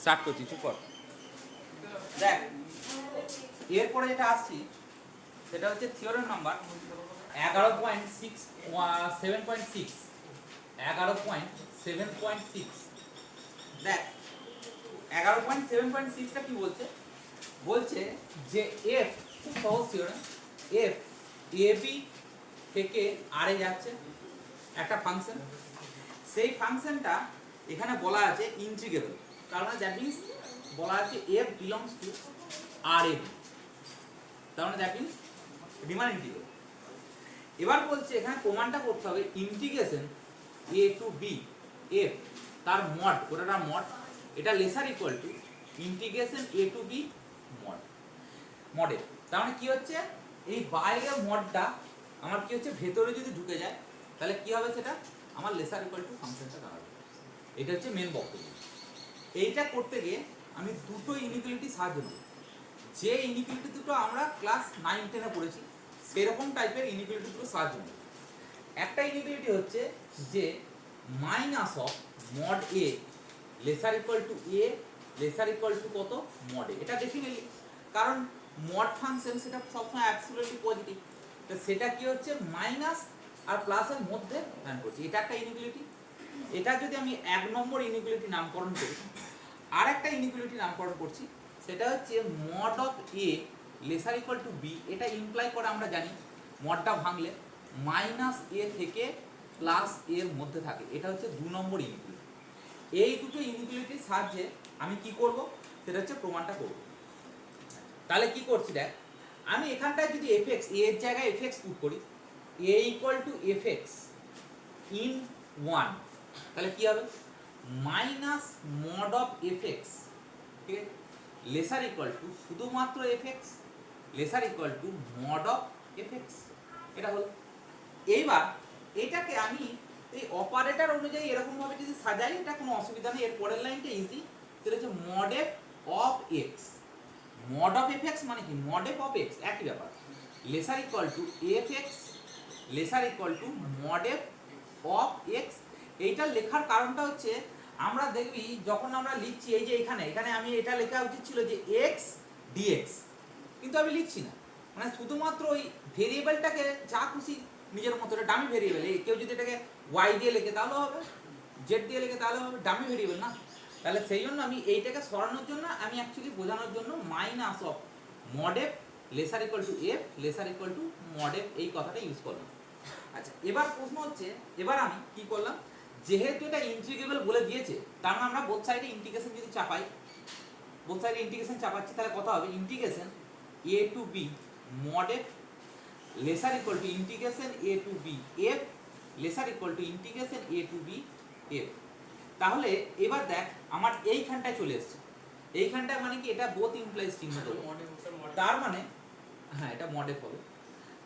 Start করছি, চুপ কর। দেখ, এরপরে যেটা আসছি সেটা হচ্ছে থিওরেম নাম্বার 11.7.6। 11.7.6। দেখ, 11.7.6টা কি বলছে? বলছে যে এফ, খুব সহজ থিওরেম, এফ এ বি থেকে আর এ যাচ্ছে একটা ফাংশন, সেই ফাংশনটা এখানে বলা আছে ইন্টিগ্রেবল, তার মানে দ্যাট মিন্স বলা আছে F belongs to R A B, তার মানে দ্যাট মিন্স রিমান ইন্টিগ্রেবল। এবার বলছে এখানে প্রমাণটা করতে হবে integration A to B F তার মড, ওটা মড, এটা lesser equal to integration A to B mod model. তার মানে কি হচ্ছে, এই বাইরের মডটা আমার কি হচ্ছে ভেতরে যদি ঢুকে যায় তাহলে কি হবে, সেটা আমার লেসার ইকুয়াল টু ফাংশনটা দাঁড়াবে। এটা হচ্ছে মেন বক্তব্য। এইটা করতে গিয়ে আমি দুটো ইনইকুয়ালিটি সাহায্য নেব, যে ইনইকুয়ালিটি দুটো আমরা ক্লাস 9-10-এ পড়েছি সেরকম টাইপের ইনইকুয়ালিটি দুটো সাহায্য নেব। একটা ইনইকুয়ালিটি হচ্ছে যে minus of mod A lesser equal two A lesser equal to কত মড এ, এটা দেখে নিলি, কারণ মড ফাংশন সেটা সবসময় অ্যাবসলিউটলি পজিটিভ, তো সেটা কি হচ্ছে মাইনাস আর প্লাসের মধ্যে ধ্যান করছি, এটা একটা ইনইকুয়ালিটি। এটা যদি আমি 1 নম্বর ইনইকুয়ালিটি নামকরণ করি, আর একটা ইনইকুয়ালিটি নামকরণ করছি, সেটা হচ্ছে mod of A lesser equal to B. এটা ইমপ্লাই করে আমরা জানি মডটা ভাঙলে মাইনাস এ থেকে প্লাস এর মধ্যে থাকে, এটা হচ্ছে 2 নম্বর ইনইকুয়ালিটি। এই দুটো ইনইকুয়ালিটির সাহায্যে আমি কি করব, সেটা হচ্ছে প্রমাণটা করব। তাহলে কি করছি দেখ, আমি এখানটায় যদি fx এর জায়গায় fx পুট করি, a equal to fx in 1, তাহলে কি হবে মাইনাস মড অফ fx, ঠিক আছে, লেসার ইকুয়াল টু শুধুমাত্র fx laser equal two mod of fx, এটা হলো। এইবার এটাকে আমি এই অপারেটর অনুযায়ী এরকম ভাবে যদি সাজাই, এটা কোনো অসুবিধা নেই, এর পরের লাইনটা ইজি, সেটা হচ্ছে mod F of x. Mod of F x মানে কি, মড এফ অফ এক্স একই ব্যাপার, laser equal two F x laser equal two mod F of x. এইটা লেখার কারণটা হচ্ছে আমরা দেখবি যখন আমরা লিখছি, এই যে এখানে এখানে আমি এটা লেখা উচিত ছিল যে এক্স ডিএক্স, কিন্তু আমি লিখছি না, মানে শুধুমাত্র ওই ভেরিয়েবলটাকে যা খুশি নিজের মতো, এটা ডামি ভেরিয়েবল, কেউ যদি এটাকে ওয়াই দিয়ে লেখে তাহলেও হবে, জেড দিয়ে লেখে তাহলে হবে, ডামি ভেরিয়েবল না। তাহলে সেই জন্য আমি এইটাকে সরানোর জন্য আমি অ্যাকচুয়ালি বোঝানোর জন্য minus of mod F lesser equal two F lesser equal two mod F এই কথাটা ইউজ করলাম। আচ্ছা, এবার প্রশ্ন হচ্ছে, এবার আমি কি করলাম, যেহেতু এটা ইন্টিগ্রেবল বলে দিয়েছে, তার মানে আমরা বোথ সাইডে ইন্টিগ্রেশন যদি চাপাই, বোথ সাইডে ইন্টিগ্রেশন চাপাচ্ছি, তাহলে কথা হবে integration A to B mod F lesser equal to integration A to B F lesser equal to integration A to B F. তাহলে এবার দেখ আমার এইখানটায় চলে এসেছে, এইখানটায় মানে কি এটা বোথ ইমপ্লাইজ চিহ্ন দেবো, তার মানে হ্যাঁ এটা মড এফ হবে।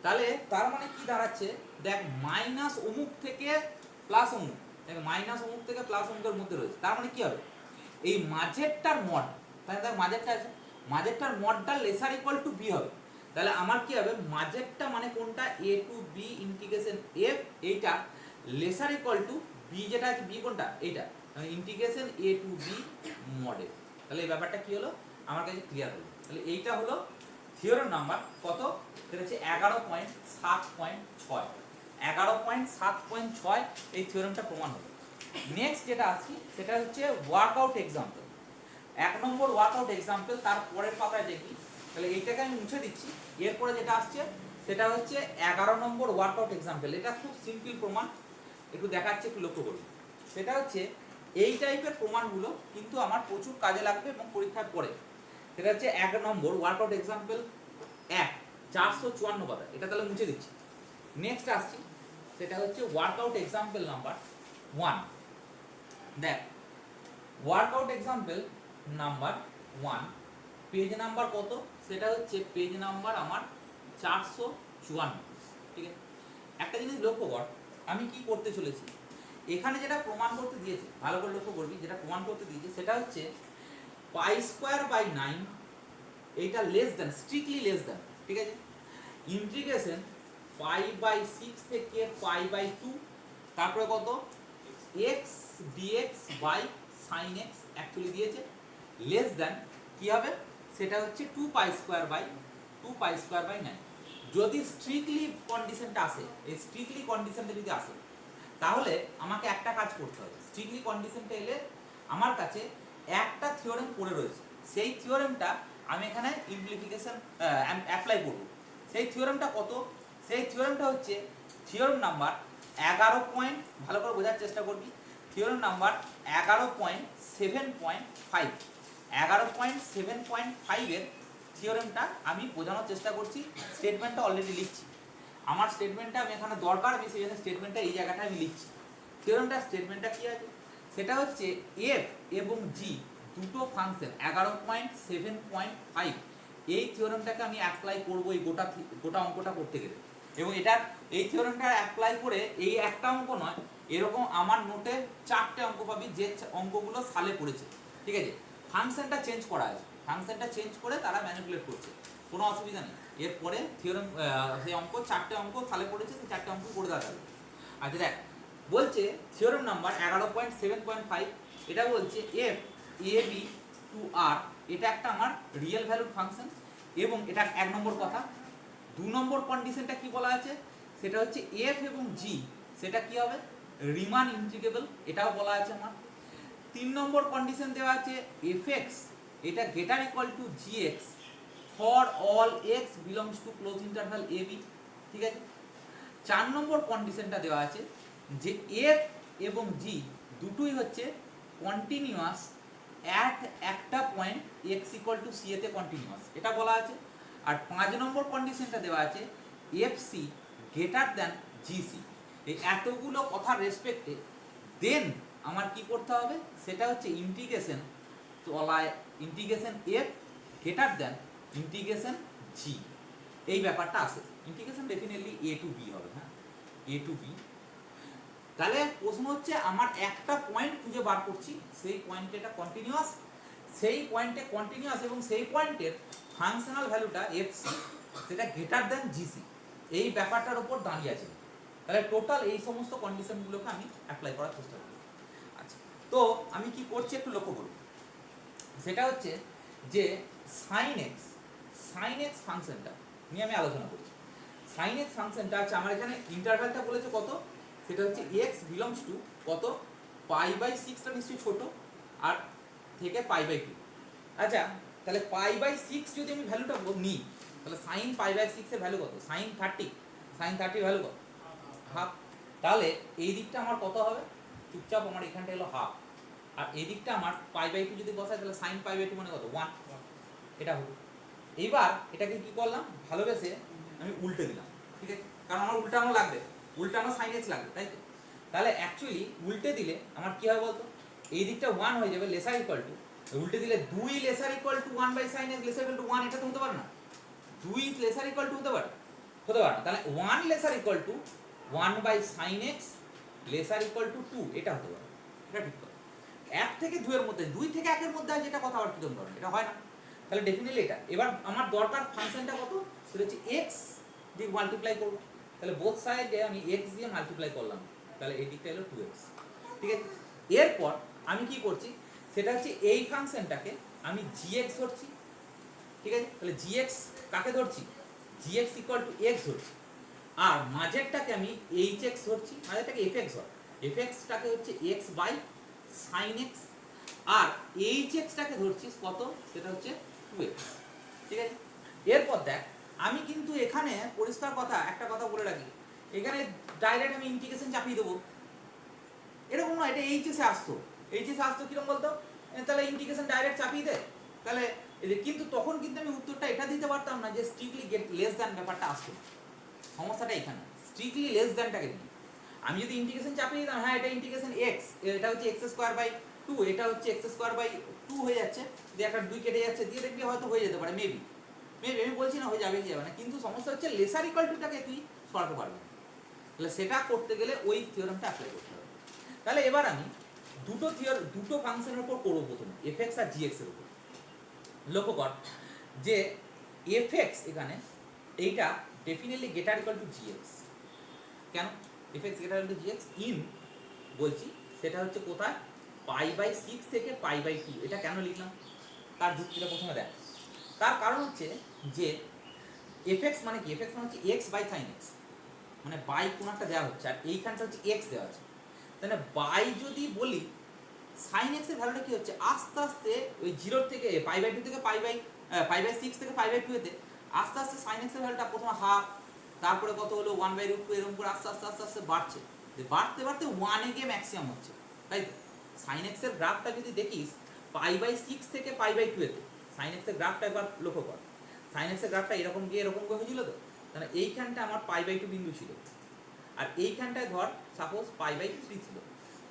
তাহলে তার মানে কি দাঁড়াচ্ছে দেখ, মাইনাস অমুক থেকে প্লাস অমুক, দেখ মাইনাস অমুক থেকে প্লাস অমুকের মধ্যে রয়েছে, তার মানে কি হবে এই মাঝেরটার মড, তাহলে দেখ মাঝেরটা আছে, মাঝেরটার মডটা লেসার ইকুয়াল টু বি হবে। তাহলে আমার কি হবে, মাঝেরটা মানে কোনটা, এ টু বি ইন্টিগ্রেশন এফ, এইটা লেসার ইকুয়াল টু বি, যেটা আছে বি কোনটা এইটা, মানে integration A to B model. তাহলে এই ব্যাপারটা কি হলো আমার কাছে ক্লিয়ার হলো। তাহলে এইটা হলো থিওরেম নাম্বার কত, সেটা হচ্ছে 11.7.6। 11.7.6 এই থিওরেমটা প্রমাণ হলো। নেক্সট যেটা আসছি সেটা হচ্ছে ওয়ার্কআউট এক্সাম্পল। 1 নম্বর ওয়ার্কআউট এক্সাম্পল, তার পরের পাতায় দেখি, তাহলে এইটাকে আমি মুছে দিচ্ছি। এরপরে যেটা আসছে সেটা হচ্ছে 11 নম্বর ওয়ার্কআউট এক্সাম্পল। এটা খুব সিম্পল প্রমাণ, একটু দেখাচ্ছে, একটু লক্ষ্য করুন। সেটা হচ্ছে এই টাইপের প্রমাণগুলো কিন্তু আমার প্রচুর কাজে লাগবে এবং পরীক্ষার পরে। সেটা হচ্ছে 1 নম্বর ওয়ার্কআউট এক্সাম্পল 1, 454 পাতা, এটা তাহলে মুছে দিচ্ছি। নেক্সট আসছি, সেটা হচ্ছে ওয়ার্কআউট এক্সাম্পল নাম্বার 1। দেখ, workout example number 1 page number কত, সেটা হচ্ছে পেজ নাম্বার আমার 454, ঠিক আছে। একটা জিনিস লক্ষ্য কর, আমি কি করতে চলেছি, এখানে যেটা প্রমাণ করতে দিয়েছে ভালো করে লক্ষ্য করবি, যেটা প্রমাণ করতে দিয়েছে সেটা হচ্ছে পাই স্কোয়ার বাই 9, এইটা লেস দেন, স্ট্রিক্টলি লেস দেন, ঠিক আছে, ইন্টিগ্রেশন পাই বাই 6 থেকে পাই বাই 2, তারপরে কত X dx by sine X actually দিয়েছে, লেস দ্যান কি হবে, সেটা হচ্ছে 2 পাই স্কোয়ার বাই 9। যদি স্ট্রিক্টলি কন্ডিশনটা আসে, এই স্ট্রিক্টলি কন্ডিশনটা যদি আসে, তাহলে আমাকে একটা কাজ করতে হবে। স্ট্রিক্টলি কন্ডিশনটা এলে আমার কাছে একটা থিওরেম পড়ে রয়েছে, সেই থিওরেমটা আমি এখানে ইমপ্লিফিকেশন অ্যাপ্লাই করব। সেই থিওরেমটা কত? সেই থিওরেমটা হচ্ছে থিওরেম নাম্বার 11 পয়েন্ট, ভালো করে বোঝার চেষ্টা করবি। থিওরেম নাম্বার 11.7.5, 11.7.5 এর থিওরেমটা আমি বোঝানোর চেষ্টা করছি। স্টেটমেন্টটা অলরেডি লিখছি, আমার স্টেটমেন্টটা আমি এখানে দরকার, আমি সেই জন্য স্টেটমেন্টটা এই জায়গাটা আমি লিখছি। থিওরেমটা স্টেটমেন্টটা কি আছে, সেটা হচ্ছে এফ এবং জি দুটো ফাংশন 11.7.5, এই থিওরেমটাকে আমি অ্যাপ্লাই করব এই গোটা অঙ্কটা করতে গেলে। এবং এটার এই থিওরেমটা অ্যাপ্লাই করে এই একটা অঙ্ক নয়, এরকম আমার নোটে 4টে অঙ্ক পাবি, যে অঙ্কগুলো সালে পড়েছে। ঠিক আছে, ফাংশনটা চেঞ্জ করা আছে, ফাংশনটা চেঞ্জ করে তারা ম্যানিপুলেট করছে, কোনো অসুবিধা নেই। এরপরে থিওরেম সেই অঙ্ক 4টে অঙ্ক সালে পড়েছে, সেই 4টে অঙ্ক করে দেওয়া যাবে। আচ্ছা দেখ, বলছে থিওরেম নাম্বার 11.7.5, এটা বলছে এফ এ বি টু আর, এটা একটা আমার রিয়েল ভ্যালুড ফাংশন। এবং এটা 1 নম্বর কথা। 2 নম্বর কন্ডিশনটা কি বলা আছে, সেটা হচ্ছে এফ এবং জি সেটা কি হবে, রিমান ইন্টিগ্রেবল, এটাও বলা আছে আমার। 3 নম্বর কন্ডিশন দেওয়া আছে এফ এক্স এটা greater equal to G X for all x belongs to close interval A B. ঠিক আছে, 4 নম্বর কন্ডিশনটা দেওয়া আছে যে এফ এবং জি দুটোই হচ্ছে কন্টিনিউয়াস অ্যাট একটা point X equal to C এতে কন্টিনিউয়াস, এটা বলা আছে। আর 5 নম্বর কন্ডিশনটা দেওয়া আছে F C greater than G C. এই এতগুলো কথার রেসপেক্টে দেন আমার কি করতে হবে, সেটা হচ্ছে ইন্টিগ্রেশন তলায় integration f greater than integration g, এই ব্যাপারটা আসে। Integration definitely a to b হবে, হ্যাঁ এ টু বি। তাহলে প্রশ্ন হচ্ছে আমার একটা পয়েন্ট খুঁজে বার করছি, সেই পয়েন্টে এটা কন্টিনিউয়াস, সেই পয়েন্টে কন্টিনিউয়াস এবং সেই পয়েন্টের ফাংশনাল ভ্যালুটা এফ সি সেটা গ্রেটার দ্যান জিসি, এই ব্যাপারটার উপর দাঁড়িয়ে আছে। তাহলে টোটাল এই সমস্ত কন্ডিশনগুলোকে আমি অ্যাপ্লাই করার চেষ্টা করি। আচ্ছা, তো আমি কি করছি একটু লক্ষ্য করুন। সেটা হচ্ছে যে সাইন এক্স ফাংশনটা নিয়ে আমি আলোচনা করছি। সাইন এক্স ফাংশনটা আছে আমার এখানে ইন্টারভ্যালটা বলেছে কত, সেটা হচ্ছে এক্স বিলংস টু কত, পাই/6টা নিশ্চয়ই ছোট, আর থেকে পাই/2। আচ্ছা, তাহলে পাই/6 যদি আমি ভ্যালুটা নিই, তাহলে সাইন পাই/6 এর ভ্যালু কত, সাইন 30 ভ্যালু কত, হাফ। তাহলে এই দিকটা আমার কত হবে, চুপচাপ আমার এখানটা হলো হাফ, আর এই দিকটা আমার পাই/2 যদি বসাই, তাহলে সাইন পাই/2 মানে কত, 1, এটা হলো। এইবার এটাকে কি করলাম, ভালোবেসে আমি উল্টে দিলাম। ঠিক আছে, কারণ আমার উল্টানো লাগবে, উল্টানো সাইন এক্স লাগবে, তাই তো। তাহলে অ্যাকচুয়ালি উল্টে দিলে আমার কি হয় বলতো, এই দিকটা 1 হয়ে যাবে লেসার ইকুয়াল টু, উল্টে দিলে 2 laser equal two 1/sin x laser equal to 1, এটা তো হতে পারে না। 2 লেসার ইকুয়াল টু হতে পারে না। তাহলে 1 laser equal two 1/sin x laser equal two 2, এটা হতে পারে, এটা ঠিক কথা। 1 থেকে 2 এর মধ্যে, 2 থেকে 1 এর মধ্যে হয় যেটা কথা, আবার কিরকম ধরনের, এটা হয় না। তাহলে ডেফিনেটলি এটা। এবার আমার দরকার ফাংশনটা কত, সেটা হচ্ছে x দিয়ে মাল্টিপ্লাই করব। তাহলে বোথ সাইডে আমি x দিয়ে মাল্টিপ্লাই করলাম, তাহলে এই দিকটা হলো 2x। ঠিক আছে, এরপর আমি কি করছি, সেটা হচ্ছে এই ফাংশনটাকে আমি gx ধরছি। ঠিক আছে, তাহলে gx কাকে ধরছি, gx ইকুয়াল টু x ধরছি। আর মাঝেরটাকে আমি hx ধরছি, মাঝেরটাকে fx ধর, fx-টাকে হচ্ছে x বাই sin x, আর hx-টাকে ধরছি কত, সেটা হচ্ছে 2x। ঠিক আছে, এরপর দেখ আমি কিন্তু এখানে পরিষ্কার কথা একটা কথা বলে রাখি, এখানে ডাইরেক্ট আমি ইন্টিগ্রেশন চাপিয়ে দেবো, এরকম নয়। এটা এইচএসে আসতো, কিরকম বলতো, তাহলে ইন্টিগ্রেশন ডাইরেক্ট চাপিয়ে দে, তাহলে কিন্তু তখন কিন্তু আমি উত্তরটা এটা দিতে পারতাম না যে স্ট্রিক্টলি লেস দ্যান ব্যাপারটা আসতো। সমস্যাটা এখানে স্ট্রিক্টলি লেস দ্যানটাকে নিয়ে আমি যদি ইন্টিগ্রেশন চাপিয়ে দিতাম, হ্যাঁ এটা ইন্টিগ্রেশন এক্স, এটা হচ্ছে x²/2, এটা হচ্ছে x²/2 হয়ে যাচ্ছে, দিয়ে একটা 2 কেটে যাচ্ছে, দিয়ে দেখবি হয়তো হয়ে যেতে পারে, মেবি আমি বলছি না হয়ে যাবে কি যাবে না, কিন্তু সমস্যা হচ্ছে লেসার ইকুয়াল টুটাকে তুই সরাতে পারবি না। তাহলে সেটা করতে গেলে ওই থিওরেমটা অ্যাপ্লাই করতে হবে। তাহলে এবার আমি দুটো ফাংশনের উপর করবো, প্রথমে fx আর gx এর উপর। লক্ষ্য কর যে fx এখানে এইটা definitely greater equal two gx। কেন fx greater equal two gx in বলছি, সেটা হচ্ছে কোথায়, পাই/6 থেকে পাই/2। এটা কেন লিখলাম, তার যুক্তিটা প্রথমে দেখ। তার কারণ হচ্ছে যে এফএক্স মানে কি, এফএক্স মানে হচ্ছে এক্স বাই সাইন এক্স, মানে বাই কোনো একটা দেওয়া হচ্ছে আর এইখানটা হচ্ছে এক্স দেওয়া আছে, তাহলে বাই যদি বলি সাইন এক্স এর ভ্যালুটা কি হচ্ছে আস্তে আস্তে ওই জিরোর থেকে পাই বাই টু থেকে পাই বাই সিক্স থেকে পাই বাই টু এতে আস্তে আস্তে সাইন এক্স এর ভ্যালুটা প্রথমে হাফ, তারপরে কত হলো ওয়ান বাই রুট টু, এরকম করে আস্তে আস্তে আস্তে আস্তে বাড়ছে, বাড়তে বাড়তে ওয়ানে গিয়ে ম্যাক্সিমাম হচ্ছে, তাই তো? সাইন এক্স এর গ্রাফটা যদি দেখিস পাই বাই সিক্স থেকে পাই বাই টু এতে সাইন এক্স এর গ্রাফটা একবার লক্ষ্য কর, সাইন এক্স এর গ্রাফটা এরকম গিয়ে হয়েছিল তো, তাহলে এইখানটা আমার পাই বাই টু বিন্দু ছিল আর এইখানটায় ধর সাপোজ পাই বাই থ্রি ছিল,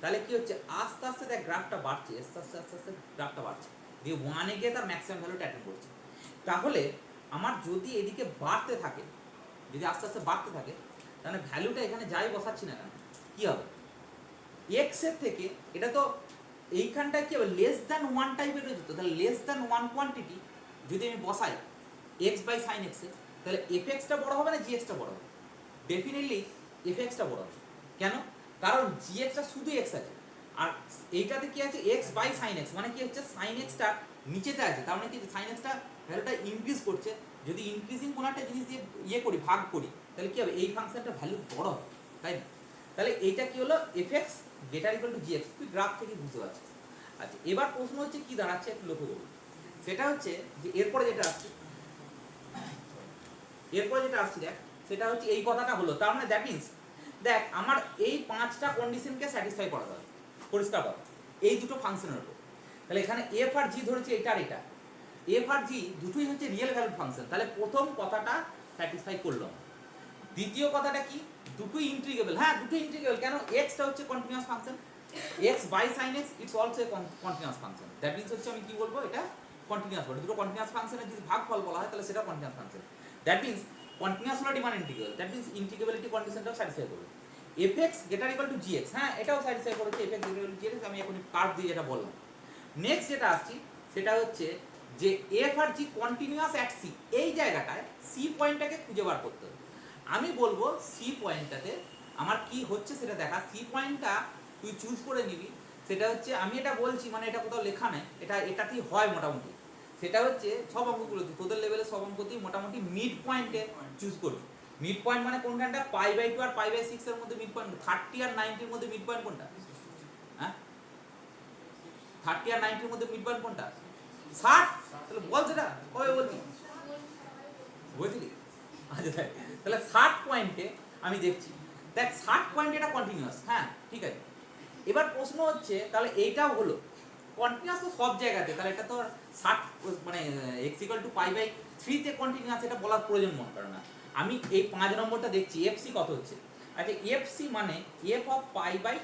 তাহলে কি হচ্ছে আস্তে আস্তে দেখ গ্রাফটা বাড়ছে, আস্তে আস্তে আস্তে আস্তে গ্রাফটা বাড়ছে, দিয়ে ওয়ানে গিয়ে তার ম্যাক্সিমাম ভ্যালুটা অ্যাটেন্ড করছে। তাহলে আমার যদি এদিকে বাড়তে থাকে, যদি আস্তে আস্তে বাড়তে থাকে, তাহলে ভ্যালুটা এখানে যাই বসাচ্ছি না কেন কি হবে, এক্স এর থেকে এটা তো এইখানটায় কি হবে লেস দ্যান ওয়ান টাইপের রয়েছে, তো তাহলে লেস দ্যান ওয়ান কোয়ান্টিটি যদি আমি বসাই এক্স বাই সাইন এক্স এ, তাহলে এফ এক্সটা বড় হবে না জি এক্সটা বড় হবে? ডেফিনেটলি এফ এক্সটা বড় হবে। কেন? কারণ জি এক্সটা শুধু এক্স আছে আর এইটাতে কি আছে এক্স বাই সাইন এক্স, মানে কি হচ্ছে সাইন এক্সটা নিচেতে আছে, তার মানে কি সাইন এক্সটা ভ্যালুটা ইনক্রিজ করছে, যদি ইনক্রিজিং কোনো একটা জিনিস দিয়ে ইয়ে করি ভাগ করি তাহলে কি হবে এই ফাংশনটা ভ্যালু বড় হবে, তাই না? তাহলে এইটা কি হলো F x greater equal to G x, তুই গ্রাফ থেকে বুঝতে পারছিস। আচ্ছা এবার প্রশ্ন হচ্ছে কি দাঁড়াচ্ছে একটু লক্ষ্য করুন, সেটা হচ্ছে যে এরপরে যেটা আসছে দেখ সেটা হচ্ছে এই কথাটা হলো, তার মানে দ্যাট মিন্স দেখ আমার এই পাঁচটা কন্ডিশনকে স্যাটিসফাই করাতে হবে, পরিষ্কার কথা এই দুটো ফাংশনের উপর। তাহলে এখানে এফ আর জি ধরেছি এটা আর এটা, এফ আর জি দুটোই হচ্ছে রিয়েল ভ্যালুড ফাংশন, তাহলে প্রথম কথাটা স্যাটিসফাই করলাম। দ্বিতীয় কথাটা কি দুটোই ইন্টিগ্রেবল, হ্যাঁ দুটোই ইন্টিগ্রেবল, কেন এক্সটা হচ্ছে continuous function, X by sine X it's also a continuous function, that means হচ্ছে আমি কি বলবো এটা কন্টিনিউয়াস বলবো, দুটো কন্টিনিউয়াস ফাংশনের যদি ভাগফল বলা হয় তাহলে সেটা continuous function, that means continuous হলো demand integral, that means integrability কন্ডিশনটাও স্যাটিসফাই করবে। F x greater equal to G x, হ্যাঁ এটাও স্যাটিসফাই করেছে, f x greater equal to G x, আমি এখন কার্ভ দিয়ে যেটা বললাম। নেক্সট যেটা আসছি সেটা হচ্ছে যে এফ আর জি কন্টিনিউয়াস অ্যাট সি, এই জায়গাটায় সি পয়েন্টটাকে খুঁজে বার করতে হবে। আমি বলবো সি পয়েন্টটাতে আমার কি হচ্ছে সেটা দেখা, সি পয়েন্টটা তুই চুজ করে নিবি, সেটা হচ্ছে আমি এটা বলছি মানে এটা কোথাও লেখা নেই, এটাতেই হয় মোটামুটি, সেটা হচ্ছে সব অঙ্কগুলোতে তোদের লেভেলে সব অঙ্কতেই মোটামুটি মিড পয়েন্টে চুজ করবি। মিড পয়েন্ট মানে কোনখানটা পাই বাই টু আর পাই বাই সিক্স এর মধ্যে মিড পয়েন্ট, 30 আর 90 এর মধ্যে মিড পয়েন্ট কোনটা, হ্যাঁ 30 আর 90 এর মধ্যে মিড পয়েন্ট কোনটা, 60, তাহলে বল সেটা কবে বলবি বুঝলি? আচ্ছা তাহলে 60 পয়েন্টে আমি দেখছি, দেখ 60 পয়েন্ট এটা কন্টিনিউয়াস, হ্যাঁ ঠিক আছে। এবার প্রশ্ন হচ্ছে তাহলে এইটাও হলো কন্টিনিউয়াস তো সব জায়গাতে, তাহলে এটা তো 60 মানে x equal to pi by 3 তে কন্টিনিউয়াস এটা বলার প্রয়োজন মনে করে না। আমি এই 5 নম্বরটা দেখছি এফসি কত হচ্ছে, আচ্ছা এফসি মানে f of pi by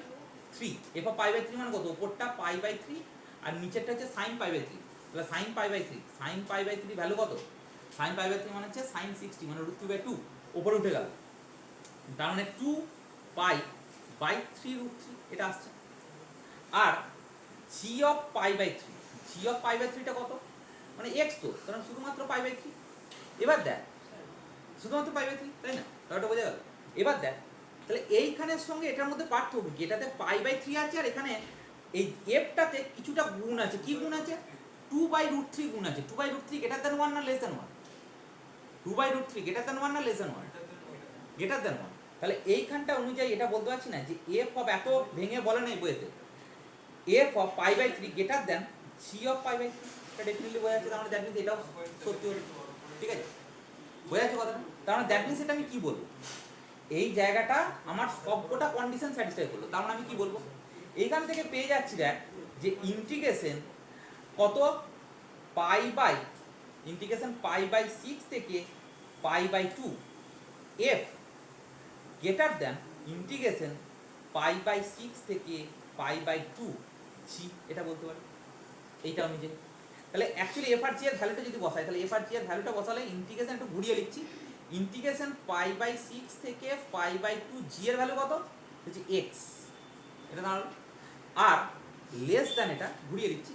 3, f of pi by 3 মানে কত, উপরটা পাই বাই 3 আর নিচেরটা হচ্ছে সাইন পাই বাই 3, তাহলে sine pi by 3, sine pi by 3 value কত, সাইন পাই বাই 3 মানে হচ্ছে সাইন 60 মানে রুট 3 বাই 2 উপরে উঠে গেল, তার মানে 2 পাই বাই 3 রুট 3 এটা আসছে। আর g of pi by 3, g of pi by 3টা কত, মানে এক্স তো, কারণ শুধুমাত্র পাই বাই 3, এবার দেখ শুধুমাত্র পাই বাই 3 তাই না, তাহলে বোঝা গেল। এবার দেখ তাহলে এইখানের সঙ্গে এটার মধ্যে পার্থক্য কি, এটাতে পাই বাই 3 আছে আর এখানে এই এফটাতে কিছুটা গুণ আছে, কি গুণ আছে 2 বাই রুট 3 গুণ আছে, 2 বাই রুট 3 গ্রেটার দ্যান 1 না less than 1, 2 by root 3 greater than 1 না লেস দ্যান 1, গ্রেটার দ্যান 1, তাহলে এইখানটা অনুযায়ী এটা বলতে পারছি না যে এফ অফ এত ভেঙে বলে নাই বইতে, f of pi by 3 greater than g of pi by 3, এটা ডেফিনেটলি বোঝা যাচ্ছে, তার মানে দ্যাট মিন্স এটাও সত্যি হলো, ঠিক আছে বোঝা যাচ্ছে কথা, তার মানে দ্যাট মিন্স এটা আমি কি বলবো, এই জায়গাটা আমার সবকটা কন্ডিশন স্যাটিসফাই করলো, তার মানে আমি কি বলবো এইখান থেকে পেয়ে যাচ্ছি দেখ যে ইন্টিগ্রেশন কত pi by integration pi by 6 থেকে pi by 2 f greater than integration pi by 6 থেকে পাই বাই 2 জি, এটা বলতে পারি এইটা অনুযায়ী। তাহলে অ্যাকচুয়ালি এফ আর জি এর ভ্যালুটা যদি বসাই, তাহলে এফ আর জি এর ভ্যালুটা বসালে ইন্টিগ্রেশন একটু ঘুরিয়ে লিখছি, ইন্টিগ্রেশন পাই বাই 6 থেকে পাই বাই 2 জি এর ভ্যালু কত হচ্ছে এক্স, এটা দাঁড়ালো, আর লেস দ্যান এটা ঘুরিয়ে লিখছি,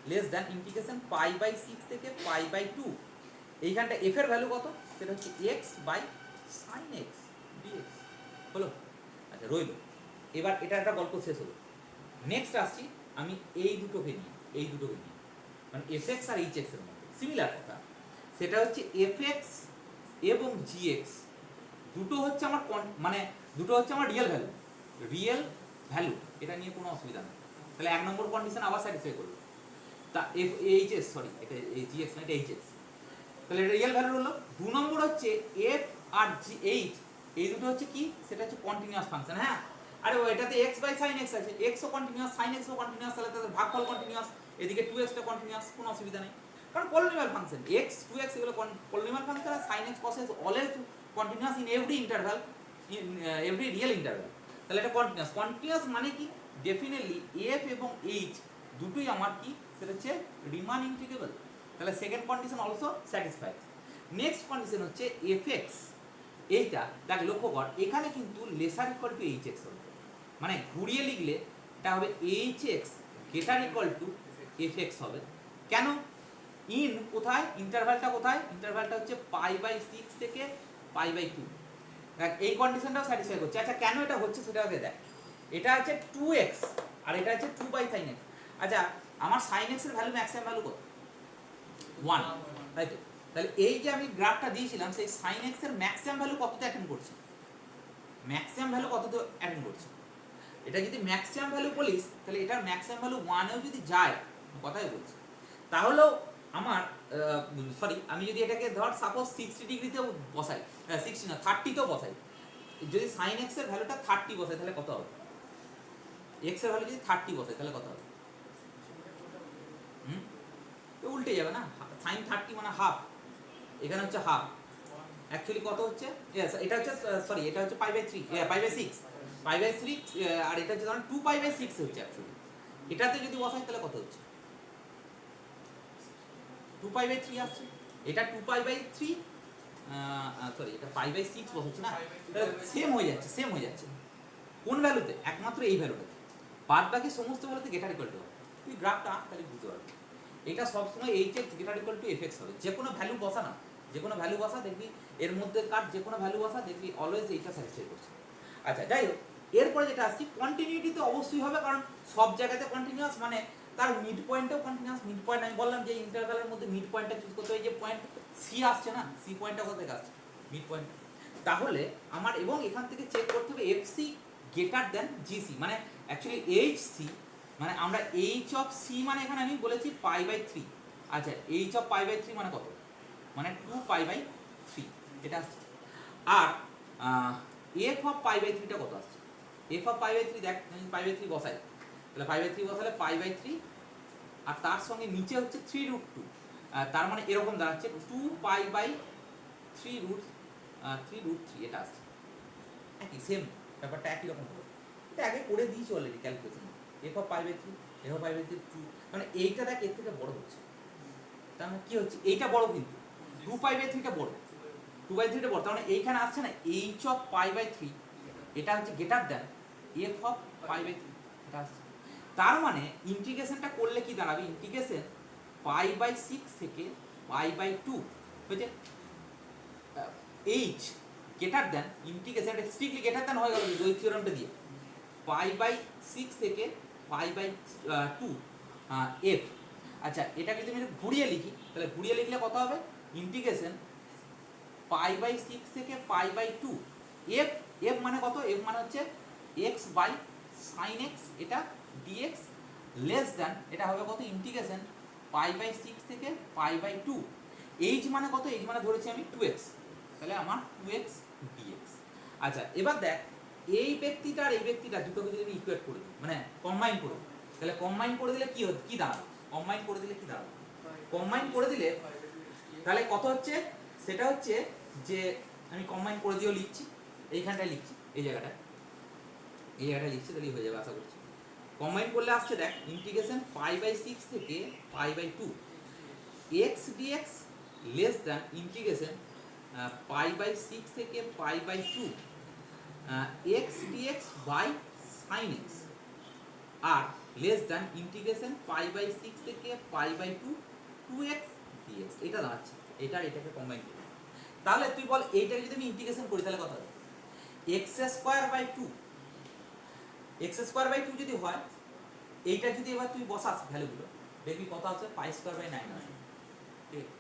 less than integration pi by 6 থেকে পাই বাই 2, এইখানটা এফ এর ভ্যালু কত সেটা হচ্ছে x by sine x dx, হলো? আচ্ছা রইল, এবার এটা একটা গল্প শেষ হলো। নেক্সট আসছি আমি এই দুটোকে নিয়ে, মানে এফএক্স আর এইচএক্স এর মধ্যে সিমিলার কথা, সেটা হচ্ছে এফএক্স এবং জিএক্স দুটো হচ্ছে আমার মানে দুটো হচ্ছে আমার রিয়েল ভ্যালু, এটা নিয়ে কোনো অসুবিধা নেই। তাহলে 1 নম্বর কন্ডিশন আবার স্যাটিসফাই করলো। তা এইচএস, সরি এটা জিএক্স না, এটা এইচএস, তাহলে এটা রিয়েল ভ্যালু হলো। 2 নম্বর হচ্ছে এফ আর জি এইচ, এই দুটো হচ্ছে কি, সেটা হচ্ছে কন্টিনিউয়াস ফাংশন। হ্যাঁ, আরে এটাতে x বাই sin x আছে, x ও কন্টিনিউয়াস, sin x ও কন্টিনিউয়াস, তাহলে তাদের ভাগফল কন্টিনিউয়াস, এদিকে 2x টা কন্টিনিউয়াস, কোনো অসুবিধা নেই, কারণ পলিনোমিয়াল ফাংশন x 2x এগুলো পলিনোমিয়াল ফাংশন, আর sin x cos x always continuous in every interval, in every real interval. তাহলে এটা কন্টিনিউয়াস মানে কি, ডেফিনেটলি f এবং h দুটোই আমার কি, সেটা হচ্ছে রিমান ইন্টিগ্রেবল। তাহলে second condition also satisfied. Next condition হচ্ছে fx, এইটা দেখ লক্ষ্য কর, এখানে কিন্তু লেসার ইকুয়াল টু hx হবে, মানে ঘুরিয়ে লিখলে এটা হবে hx greater equal two fx হবে। কেন? ইন কোথায়, ইন্টারভ্যালটা কোথায়, ইন্টারভ্যালটা হচ্ছে π/6 থেকে π/2। দেখ এই কন্ডিশনটাও স্যাটিসফাই করছে। আচ্ছা কেন এটা হচ্ছে সেটা আগে দেখ, এটা আছে 2x আর এটা আছে 2/sin x। আচ্ছা আমার sin x এর ভ্যালু ম্যাক্সিমাম ভ্যালু কত, 1, তাই তো? তাহলে এই যে আমি গ্রাফটা দিয়েছিলাম, সেই sin x এর ম্যাক্সিমাম ভ্যালু কততে অ্যাটেন্ড করছে, ম্যাক্সিমাম ভ্যালু কততে অ্যাটেন্ড করছে। এটা যদি ম্যাক্সিমাম ভ্যালু বলিস, তাহলে এটার ম্যাক্সিমাম ভ্যালু 1 এও যদি যায়, কথাই বলছি, তাহলেও আমার সরি, আমি যদি এটাকে ধর সাপোজ 60 ডিগ্রিতেও বসাই, 60 না 30 তেও বসাই, যদি sin x এর ভ্যালুটা 30 বসাই তাহলে কত হবে, x এর ভ্যালু যদি 30 বসাই তাহলে কত হবে, তো উল্টে যাবে না, sin 30 মানে হাফ, এখানে হচ্ছে হাফ, অ্যাকচুয়ালি কত হচ্ছে, এটা হচ্ছে সরি, এটা হচ্ছে π/3, π/6, π/3, আর এটা হচ্ছে ধরুন 2π/6 হচ্ছে অ্যাকচুয়ালি। এটাতে যদি বসাই তাহলে কত হচ্ছে, 2π/3 আসছে, এটা 2π/3, সরি এটা π/6 বসাচ্ছি না, সেম হয়ে যাচ্ছে কোন ভ্যালুতে, একমাত্র এই ভ্যালুটাতে, বাদ বাকি সমস্ত ভ্যালুতে গেটার ইকুয়াল টু হবে। তুই গ্রাফটা তাহলে বুঝতে পারবি, এটা সবসময় hx গেটার ইকুয়াল টু fx হবে। যে কোনো ভ্যালু বসা না, যে কোনো ভ্যালু বসা দেখবি, এর মধ্যে কার যে কোনো ভ্যালু বসা দেখবি অলওয়েজ এইটা স্যাটিসফাই করছে। আচ্ছা যাই হোক, এরপরে যেটা আসছি, কন্টিনিউটি তো অবশ্যই হবে, কারণ সব জায়গাতে কন্টিনিউয়াস, মানে তার মিড পয়েন্টেও কন্টিনিউয়াস। মিড পয়েন্ট আমি বললাম যে ইন্টারভ্যালের মধ্যে মিড পয়েন্টটা চুজ করতে হয়, যে পয়েন্ট সি আসছে না, সি পয়েন্টটা কোথা থেকে আসছে, মিড পয়েন্ট। তাহলে আমার এবং এখান থেকে চেক করতে হবে এফসি গ্রেটার দেন জিসি, মানে অ্যাকচুয়ালি এইচসি, মানে আমরা এইচ অফ সি মানে এখানে আমি বলেছি π/3। আচ্ছা এইচ অফ π/3 মানে কত, মানে 2π/3 এটা আসছে। আর এফ অফ π/3 টা কত আসছে, এফ অফ π/3 দেখ, আমি π/3 বসাই, তাহলে π/3 বসালে π/3, আর তার সঙ্গে নিচে হচ্ছে 3√2, তার মানে এরকম দাঁড়াচ্ছে 2π/3√3, এটা আসছে। একই সেম ব্যাপারটা, একই রকম হবে, এটা আগে করে দিয়েছি already calculation. F of π/3, f of π/3 2, মানে এইটা দেখ এর থেকে বড় হচ্ছে, তার মানে কি হচ্ছে, এইটা বড়, কিন্তু 2π/3 টা বড়, 2/3 টা বড়, তার মানে এইখানে আসছে না এইচ অফ π/3, এটা হচ্ছে গ্রেটার দেন এফ অফ π/3, এটা আসছে। তার মানে ইন্টিগ্রেশনটা করলে কি দাঁড়াবে, ইন্টিগ্রেশন π/6 থেকে π/2 হচ্ছে H greater than, integration strictly greater than হয়ে গেল ওই থিওরেমটা দিয়ে, π/6 থেকে π/2 এফ। আচ্ছা এটাকে যদি আমি ঘুরিয়ে লিখি, তাহলে ঘুরিয়ে লিখলে কত হবে, ইন্টিগ্রেশন π/6 থেকে π/2 এফ, এফ মানে কত, এফ মানে হচ্ছে x/sin x, এটা dx লেস দ্যান, এটা হবে কত, ইন্টিগ্রেশন π/6 থেকে π/2, এইচ মানে কত, এইচ মানে ধরেছি আমি 2x, তাহলে আমার 2x dx। আচ্ছা এবার দেখ, এই ব্যক্তিটা আর এই ব্যক্তিটা দুটোকে যদি আমি ইকুয়েট করে দিই, মানে কম্বাইন করে দিই, তাহলে কম্বাইন করে দিলে কি দাঁড়াবে, কম্বাইন করে দিলে কি দাঁড়াবে, কম্বাইন করে দিলে তাহলে কত হচ্ছে, সেটা হচ্ছে যে আমি কম্বাইন করে দিয়েও লিখছি, এইখানটায় লিখছি, এই জায়গাটায় লিখছি, তাহলে হয়ে যাবে আশা করছি। কম্বাইন করলে আসছে দেখ, ইন্টিগ্রেশন π/6 থেকে π/2 x dx less than integration π/6 থেকে π/2 x dx by sin x, আর লেস দ্যান ইন্টিগ্রেশন π/6 থেকে π/2 2x dx, এটা দাঁড়াচ্ছে, এটা আর এটাকে কম্বাইন করি। তাহলে তুই বল এইটাকে যদি আমি ইন্টিগ্রেশন করি তাহলে কত হবে, x²/2, x²/2 যদি হয়, এইটা যদি এবার তুই বসাস ভ্যালুগুলো, দেখবি কত আছে পাই স্কয়ার বাই 9 আছে, ঠিক আছে।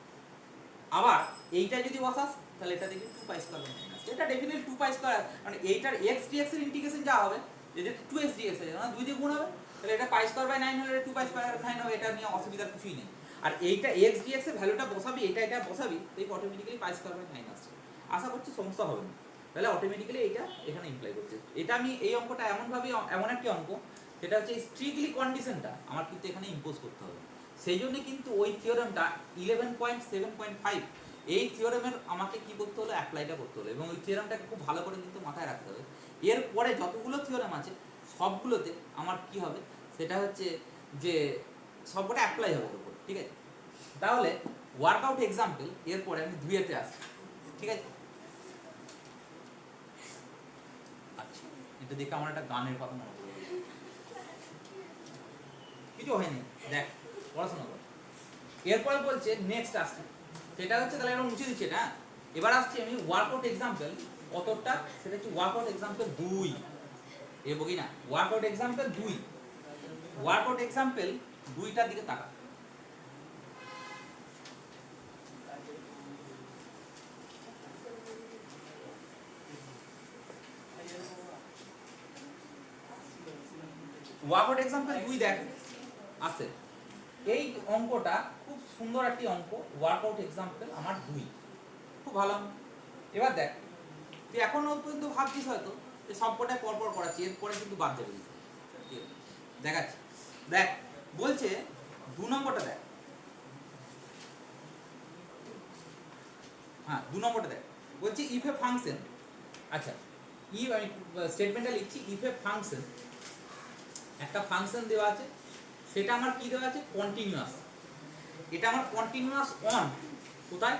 আবার এইটা যদি বসাস তাহলে এটা দেখবি 2 পাই স্কয়ার বাই 9 আছে। এটা ডেফিনেটলি 2 পাই স্কয়ার, মানে এইটার x dx এর ইন্টিগ্রেশন যা হবে এটা 2x dx আছে, মানে 2 দিয়ে গুণ হবে, তাহলে এটা পাই স্কয়ার বাই 9 হলে এটা 2 পাই স্কয়ার বাই 9 হবে, এটা নিয়ে অসুবিধার কিছুই নেই। আর এইটা x dx এর ভ্যালুটা বসাবি, এটা বসাবি, তাই অটোমেটিক্যালি পাই স্কয়ার বাই 9 আসছে। আশা করছি সমস্যা হবে না, তাহলে অটোমেটিক্যালি এইটা এখানে ইমপ্লাই করছে। এটা আমি এই অঙ্কটা এমন একটি অঙ্ক যেটা হচ্ছে স্ট্রিক্টলি কন্ডিশনটা আমার কিন্তু এখানে ইম্পোজ করতে হবে। সেই জন্য কিন্তু ওই থিওরেমটা 11.7.5 এই থিওরেমের আমাকে কি করতে হলো, অ্যাপ্লাইটা করতে হলো, এবং ওই থিওরেমটাকে খুব ভালো করে কিন্তু মাথায় রাখতে হবে। এরপরে যতগুলো থিওরেম আছে সবগুলোতে আমার কি হবে সেটা হচ্ছে যে সবকটা অ্যাপ্লাই হবে ওর উপর, ঠিক আছে। তাহলে ওয়ার্কআউট এক্সাম্পল এরপরে আমি 2 আসি, ঠিক আছে। আচ্ছা, এটা দেখে আমার একটা গানের কথা মনে পড়ে গেল। কিছু হয়নি, দেখ পড়াশোনা কর। এরপরে বলছে নেক্সট আসছে, সেটা হচ্ছে তাহলে এটা মুছে দিচ্ছে এটা। এবার আসছি আমি ওয়ার্কআউট এক্সাম্পল কতটা, সেটা হচ্ছে ওয়ার্কআউট এক্সাম্পল 2 এ বকি না, ওয়ার্কআউট এক্সাম্পল 2, ওয়ার্কআউট এক্সাম্পল 2টার দিকে তাকা। ওয়ার্কআউট এক্সাম্পল 2 দেখ আছে। এই অঙ্কটা খুব সুন্দর একটি অঙ্ক, ওয়ার্কআউট এক্সাম্পল আমার 2, খুব ভালো। এবার দেখ তুই এখনো পর্যন্ত ভাবছিস হয়তো যে সবকটাই পরপর করাচ্ছি, এরপরে কিন্তু বাদ যাবে, দেখাচ্ছি। দেখ বলছে 2 নম্বরটা দেখ, হ্যাঁ 2 নম্বরটা দেখ, বলছে ইফ এ ফাংশন, আচ্ছা ইফ আমি স্টেটমেন্টটা লিখছি, ইফ এ ফাংশন, একটা ফাংশন দেওয়া আছে, সেটা আমার কি দেওয়া আছে কন্টিনিউয়াস, এটা আমার কন্টিনিউয়াস অন কোথায়,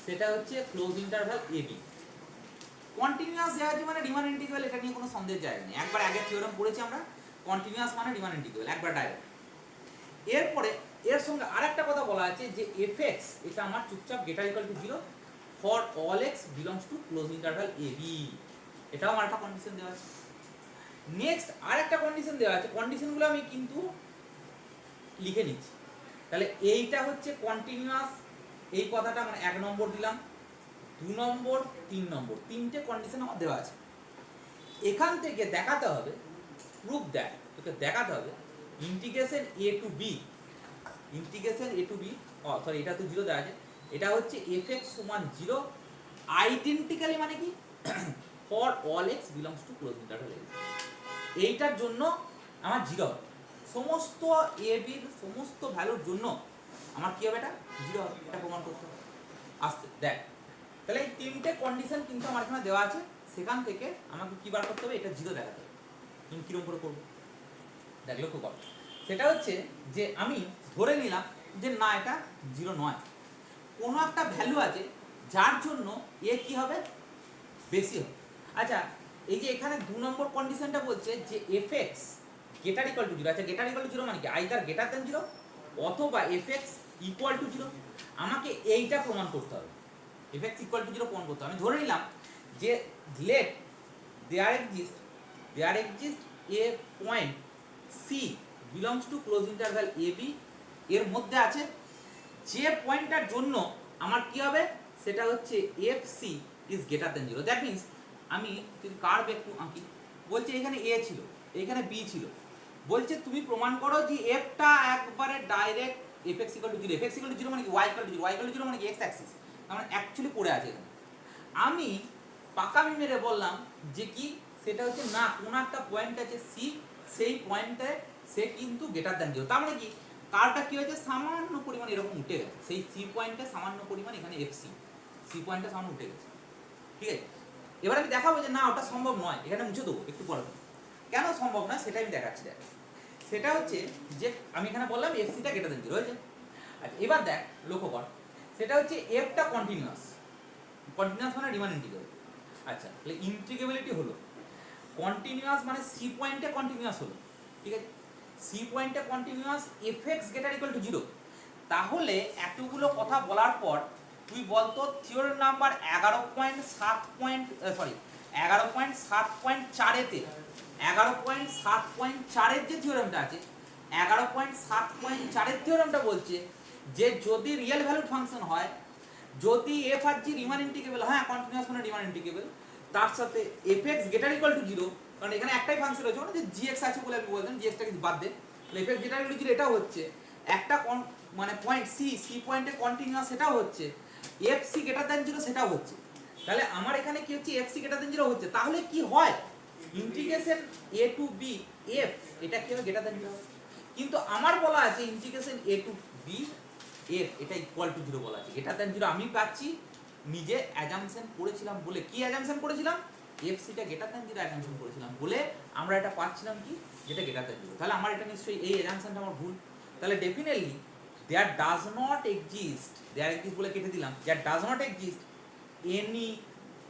সেটা হচ্ছে close interval a b। Continuous দেওয়া আছে মানে রিমান ইন্টিগ্রাল, এটা নিয়ে কোনো সন্দেহের জায়গা নেই, একবার আগে থিওরেম পড়েছি আমরা, কন্টিনিউয়াস মানে রিমান ইন্টিগ্রাল, একবার ডাইরেক্ট। এরপরে এর সঙ্গে আরেকটা কথা বলা আছে যে fx এটা আমার চুপচাপ greater equal to 0 for all x belongs to close interval a b, এটাও আমার একটা কন্ডিশন দেওয়া আছে। নেক্সট আরেকটা কন্ডিশন দেওয়া আছে, কন্ডিশনগুলো আমি কিন্তু লিখে নিচ্ছি। তাহলে এইটা হচ্ছে কন্টিনিউয়াস, এই কথাটা মানে 1 নম্বর দিলাম, 2 নম্বর 3 নম্বর, তিনটে কন্ডিশন আমার দেওয়া আছে। এখান থেকে দেখাতে হবে, প্রুফ দেখ তোকে দেখাতে হবে integration a to b, integration a to b, sorry এটা তো 0 দেওয়া আছে, এটা হচ্ছে fx সমান 0 আইডেন্টিক্যালি মানে কি for all x belongs to close interval a, এইটার জন্য আমার 0 হবে, সমস্ত a b এর সমস্ত ভ্যালুর জন্য আমার কি হবে, এটা 0 হবে, এটা প্রমাণ করতে হবে। আসতে দেখ তাহলে এই তিনটে কন্ডিশন কিন্তু আমার এখানে দেওয়া আছে, সেখান থেকে আমাকে কি বার করতে হবে, এটা 0 দেখাতে হবে। তুমি কিরকম করে করবো দেখ, লক্ষ্য কর, সেটা হচ্ছে যে আমি ধরে নিলাম যে না এটা 0 নয়, কোনো একটা ভ্যালু আছে যার জন্য এ কি হবে বেশি হবে। আচ্ছা এই যে এখানে 2 নম্বর কন্ডিশনটা বলছে যে fx গ্রেটার ইকুয়াল টু 0, আচ্ছা গ্রেটার ইকুয়াল টু 0 মানে কি আইদার গ্রেটার দ্যান 0 অথবা fx ইকুয়াল টু 0, আমাকে এইটা প্রমাণ করতে হবে, fx ইকুয়াল টু 0 প্রমাণ করতে হবে। আমি ধরে নিলাম যে let there exist a point c belongs to close interval a b, এর মধ্যে আছে যে পয়েন্টটার জন্য আমার কি হবে সেটা হচ্ছে fc is greater than 0, that means আমি যদি কার্ভ একটু আঁকি, বলছে এখানে a ছিল, এখানে b ছিল, বলছে তুমি প্রমাণ করো যে f টা একবারে direct fx equal to 0, fx equal to 0 মানে কি y equal to 0, y equal to 0 মানে কি x অ্যাক্সিস, তার মানে অ্যাকচুয়ালি পড়ে আছে এখানে। আমি পাকামি মেরে বললাম যে কি সেটা হচ্ছে না, কোন একটা পয়েন্ট আছে c, সেই পয়েন্টে সে কিন্তু গ্রেটার দ্যান 0, তার মানে কি কার্ভটা কি হয়েছে সামান্য পরিমাণ এরকম উঠে গেছে, সেই c পয়েন্টে সামান্য পরিমাণ এখানে fc, c পয়েন্টে সামান্য উঠে গেছে, ঠিক আছে। এবার আমি দেখাবো যে না ওটা সম্ভব নয়, এখানে মুছে দেবো একটু পরে, কেন সম্ভব নয় সেটা আমি দেখাচ্ছি। দেখ সেটা হচ্ছে যে আমি এখানে বললাম fc টা গ্রেটার দ্যান 0 হয়েছে। আচ্ছা এবার দেখ লক্ষ্য কর, সেটা হচ্ছে f টা কন্টিনিউয়াস, কন্টিনিউয়াস মানে রিমান ইন্টিগ্রাল, আচ্ছা তাহলে ইন্টিগ্রেবিলিটি হলো কন্টিনিউয়াস মানে c পয়েন্টে কন্টিনিউয়াস হলো, ঠিক আছে, c পয়েন্টে continuous fx greater equal to 0, তাহলে এতগুলো কথা বলার পর তুই বলতো থিওরেম নাম্বার 11.7.4 এতে 11.7.4 এর যে থিওরেমটা আছে 11.7.4 থিওরেমটা বলছে যে যদি রিয়েল ভ্যালুড ফাংশন হয়, যদি এফ আর জি রিমান ইন্টিগ্রেবল, হ্যাঁ কন্টিনিউয়াস মানে রিমান ইন্টিগ্রেবল, তার সাথে F x greater equal to 0, কারণ এখানে একটাই ফাংশন রয়েছে মানে যে জি এক্স আছে বলে আমি বললাম, জি এক্সটা কিন্তু বাদ দে, তাহলে F x greater equal to 0 এটাও হচ্ছে একটা মানে পয়েন্ট সি পয়েন্টে কন্টিনিউয়াস সেটাও হচ্ছে, এফ সি গ্রেটার দ্যান 0 সেটাও হচ্ছে। তাহলে আমার এখানে কি হচ্ছে, এফ সি গ্রেটার দ্যান 0 হচ্ছে, তাহলে কি হয় integration A to B F এটা কি হবে গ্রেটার দ্যান 0 হবে। কিন্তু আমার বলা আছে integration A to B F এটা ইকুয়াল টু 0 বলা আছে, গ্রেটার দ্যান 0 আমি পাচ্ছি নিজে অ্যাজাম্পশন করেছিলাম বলে। কি অ্যাজাম্পশন করেছিলাম? এফ সিটা গ্রেটার দ্যান 0 অ্যাজাম্পশন করেছিলাম বলে আমরা এটা পাচ্ছিলাম কি, যেটা গ্রেটার দ্যান 0। তাহলে আমার এটা নিশ্চয়ই এই অ্যাজাম্পশনটা আমার ভুল। তাহলে definitely there does not exist, there exist বলে কেটে দিলাম, there does not exist any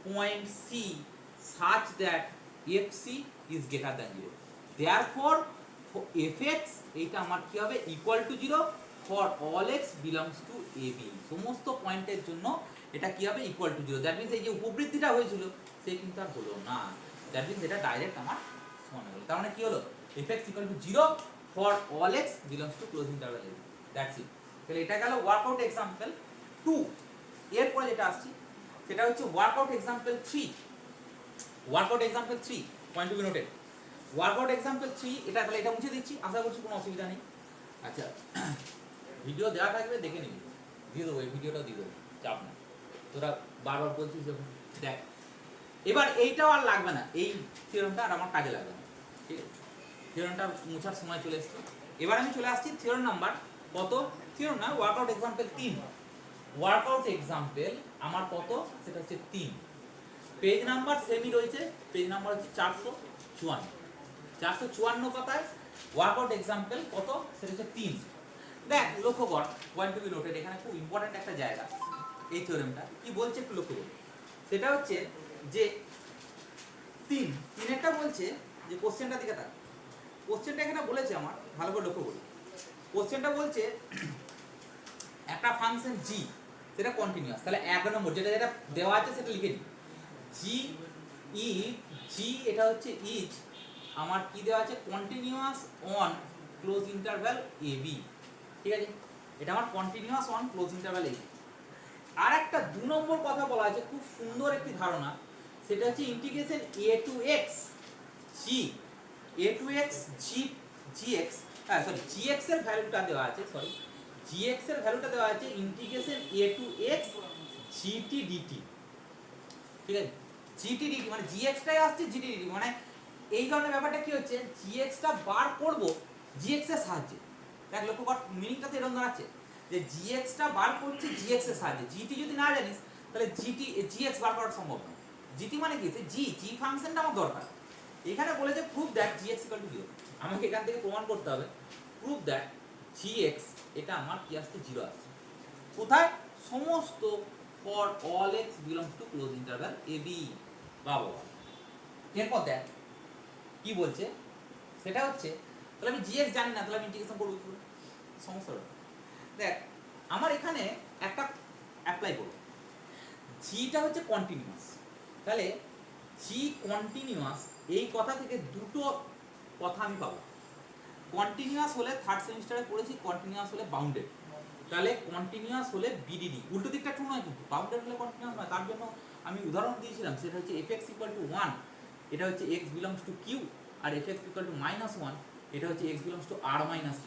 point c such that fc is greater than 0, therefore fx এইটা আমার কি হবে equal to 0 for all x belongs to ab, সমস্ত পয়েন্টের জন্য এটা কি হবে ইকুয়াল টু 0। দ্যাট মিন্স এই যে উপবৃদ্ধিটা হয়েছিল সে কিন্তু আর হলো না, দ্যাট মিন্স এটা ডাইরেক্ট আমার সমান হলো। তার মানে কি হলো fx equal to 0 for all x belongs to closing interval ab, that's it. তাহলে এটা গেল ওয়ার্কআউট এক্সাম্পল 2। এরপরে যেটা আসছি সেটা হচ্ছে workout example 3। Workout example 3 point to be noted. Workout example 3 এটা, তাহলে এটা মুছে দিচ্ছি, আশা করছি কোনো অসুবিধা নেই। আচ্ছা ভিডিও দেওয়া থাকবে দেখে নিবি, দিয়ে দেবো এই ভিডিওটাও দিয়ে দেবো, চাপ না, তোরা বারবার বলছিস যখন দেখ। এবার এইটাও আর লাগবে না, এই থিওরেমটা আর আমার কাজে লাগবে না, ঠিক আছে, থিওরেমটা মুছার সময় চলে এসছে। এবার আমি চলে আসছি থিওরেম নাম্বার কত, থিওরেম না ওয়ার্কআউট এক্সাম্পল 3। ওয়ার্কআউট এক্সাম্পল আমার কত, সেটা হচ্ছে 3। পেজ নাম্বার সেমই রয়েছে, পেজ নাম্বার হচ্ছে 454। 454 কথায় ওয়ার্কআউট এক্সাম্পল কত, সেটা হচ্ছে 3। দেখ লক্ষ্য কর, পয়েন্ট টু বি নোটেড, এখানে খুব ইম্পর্টেন্ট একটা জায়গা। এই থিওরেমটা কি বলছে একটু লক্ষ্য করুন। সেটা হচ্ছে যে 3 একটা বলছে যে কোশ্চেনটা দিকে থাক, কোশ্চেনটা এখানে বলেছে আমার ভালো করে লক্ষ্য করুন। কোশ্চেনটা বলছে একটা ফাংশন জি সেটা কন্টিনিউয়াস, তাহলে 1 নম্বর যেটা যেটা দেওয়া আছে সেটা লিখে দিই, জি ই জি এটা হচ্ছে ইজ আমার কি দেওয়া আছে continuous on close interval a B, ঠিক আছে, এটা আমার continuous on close interval a b. আর একটা 2 নম্বর কথা বলা আছে, খুব সুন্দর একটি ধারণা, সেটা হচ্ছে integration A to x G, A to x G G x, হ্যাঁ সরি জি এক্স এর ভ্যালুটা দেওয়া আছে, সরি জি এক্স এর ভ্যালুটা দেওয়া আছে integration A to x GT DT, ঠিক আছে, জিটি ডিটি মানে জিএক্সটাই আসছে জিটি ডিটি, মানে এই ধরনের ব্যাপারটা কি হচ্ছে, জিএক্সটা বার করব জিএক্স এর সাহায্যে। দেখ লক্ষ্য কর মিনিংটা তো এরকম দাঁড়াচ্ছে যে জিএক্সটা বার করছে জিএক্স এর সাহায্যে, জিটি যদি না জানিস তাহলে জিটি জিএক্স বার করা সম্ভব না। জিটি মানে কি, জি জি ফাংশনটা আমার দরকার। এখানে বলেছে prove that GX equal to 0, আমাকে এখান থেকে প্রমাণ করতে হবে প্রুভ দ্যাট জিএক্স এটা আমার কি আসছে 0 আসছে, কোথায়, সমস্ত for all x belongs to close interval ab, বাবা। এরপর দেখ কি বলছে, সেটা হচ্ছে তাহলে আমি gx জানি না, তাহলে আমি ইন্টিগ্রেশন করব কি করে, সমস্যা হলো। দেখ আমার এখানে একটা অ্যাপ্লাই করব, gটা হচ্ছে কন্টিনিউয়াস, তাহলে g কন্টিনিউয়াস এই কথা থেকে দুটো কথা আমি পাবো। কন্টিনিউয়াস হলে থার্ড সেমিস্টারে পড়েছি, কন্টিনিউয়াস হলে বাউন্ডেড, তাহলে কন্টিনিউয়াস হলে বিডিডি, উল্টো দিকটা ট্রু নয় কিন্তু, বাউন্ডেড হলে কন্টিনিউয়াস নয়। তার জন্য আমি উদাহরণ দিয়েছিলাম, সেটা হচ্ছে fx ইকুয়াল টু 1, এটা হচ্ছে x বিলংস টু q, আর fx ইকুয়াল টু -1, এটা হচ্ছে x belongs to r minus q।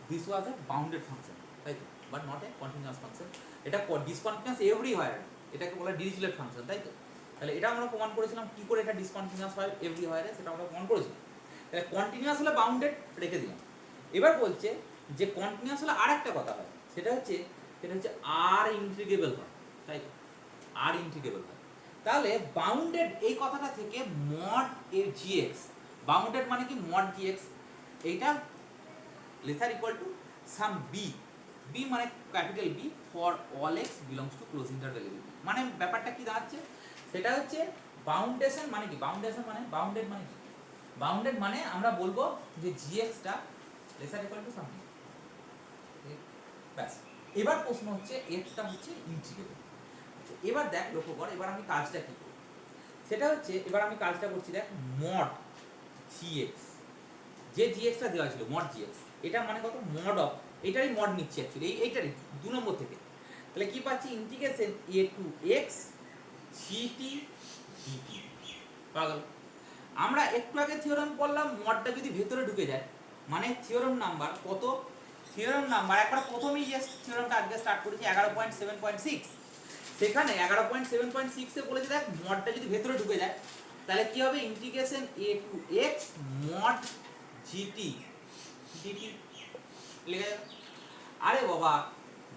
This was a bounded function, তাই তো, but not a continuous function. এটা ডিসকন্টিনিউয়াস এভরিহোয়ার, এটাকে বলা ডিরিচলেট ফাংশন, তাই তো। তাহলে এটা আমরা প্রমাণ করেছিলাম কি করে এটা ডিসকন্টিনিউয়াস হয় এভরিহোয়ারে, সেটা আমরা প্রমাণ করেছিলাম। তাহলে কন্টিনিউয়াস হলে বাউন্ডেড রেখে দিলাম। এবার বলছে যে কন্টিনিউয়াস হলে আর একটা কথা হয়, সেটা হচ্ছে আর ইন্টিগ্রেবল হয়, তাই তো, আর ইন্টিগ্রেবল হয়। তাহলে বাউন্ডেড এই কথাটা থেকে মড এ জিএক্স, বাউন্ডেড মানে কি মড জিএক্স, এইটা lesser equal to some b, b মানে capital b for all x belongs to close interval a b. মানে ব্যাপারটা কি দাঁড়াচ্ছে, সেটা হচ্ছে বাউন্ডেশন মানে কি, বাউন্ডেশন মানে বাউন্ডেড মানে কি, বাউন্ডেড মানে আমরা বলবো যে জিএক্সটা লেসার ইকুয়াল টু সামথিং, ব্যাস। এবার প্রশ্ন হচ্ছে এফটা হচ্ছে ইন্টিগ্রেবল। এবার দেখ লক্ষ্য কর, এবার আমি কাজটা কি করব, সেটা হচ্ছে এবার আমি কাজটা করছি, দেখ মড জিএক্স, যে জিএক্সটা দেওয়া ছিল মড জিএক্স, এটা মানে কত মড অফ, এটারই মড নিচ্ছি অ্যাকচুয়ালি এইটারই 2 নম্বর থেকে। তাহলে কি পাচ্ছি integration a to x gt dt পাগল। আমরা একটু আগে থিওরেম পড়লাম মডটা যদি ভেতরে ঢুকে যায় মানে থিওরেম নাম্বার কত, থিওরেম নাম্বার একবার প্রথমেই যে থিওরেমটা আজকে স্টার্ট করেছি 11.7.6, সেখানে 11.7.6 এ বলেছে দেখ মডটা যদি ভেতরে ঢুকে যায় তাহলে কি হবে integration a to x mod gt dt লিখে যাবে। আরে বাবা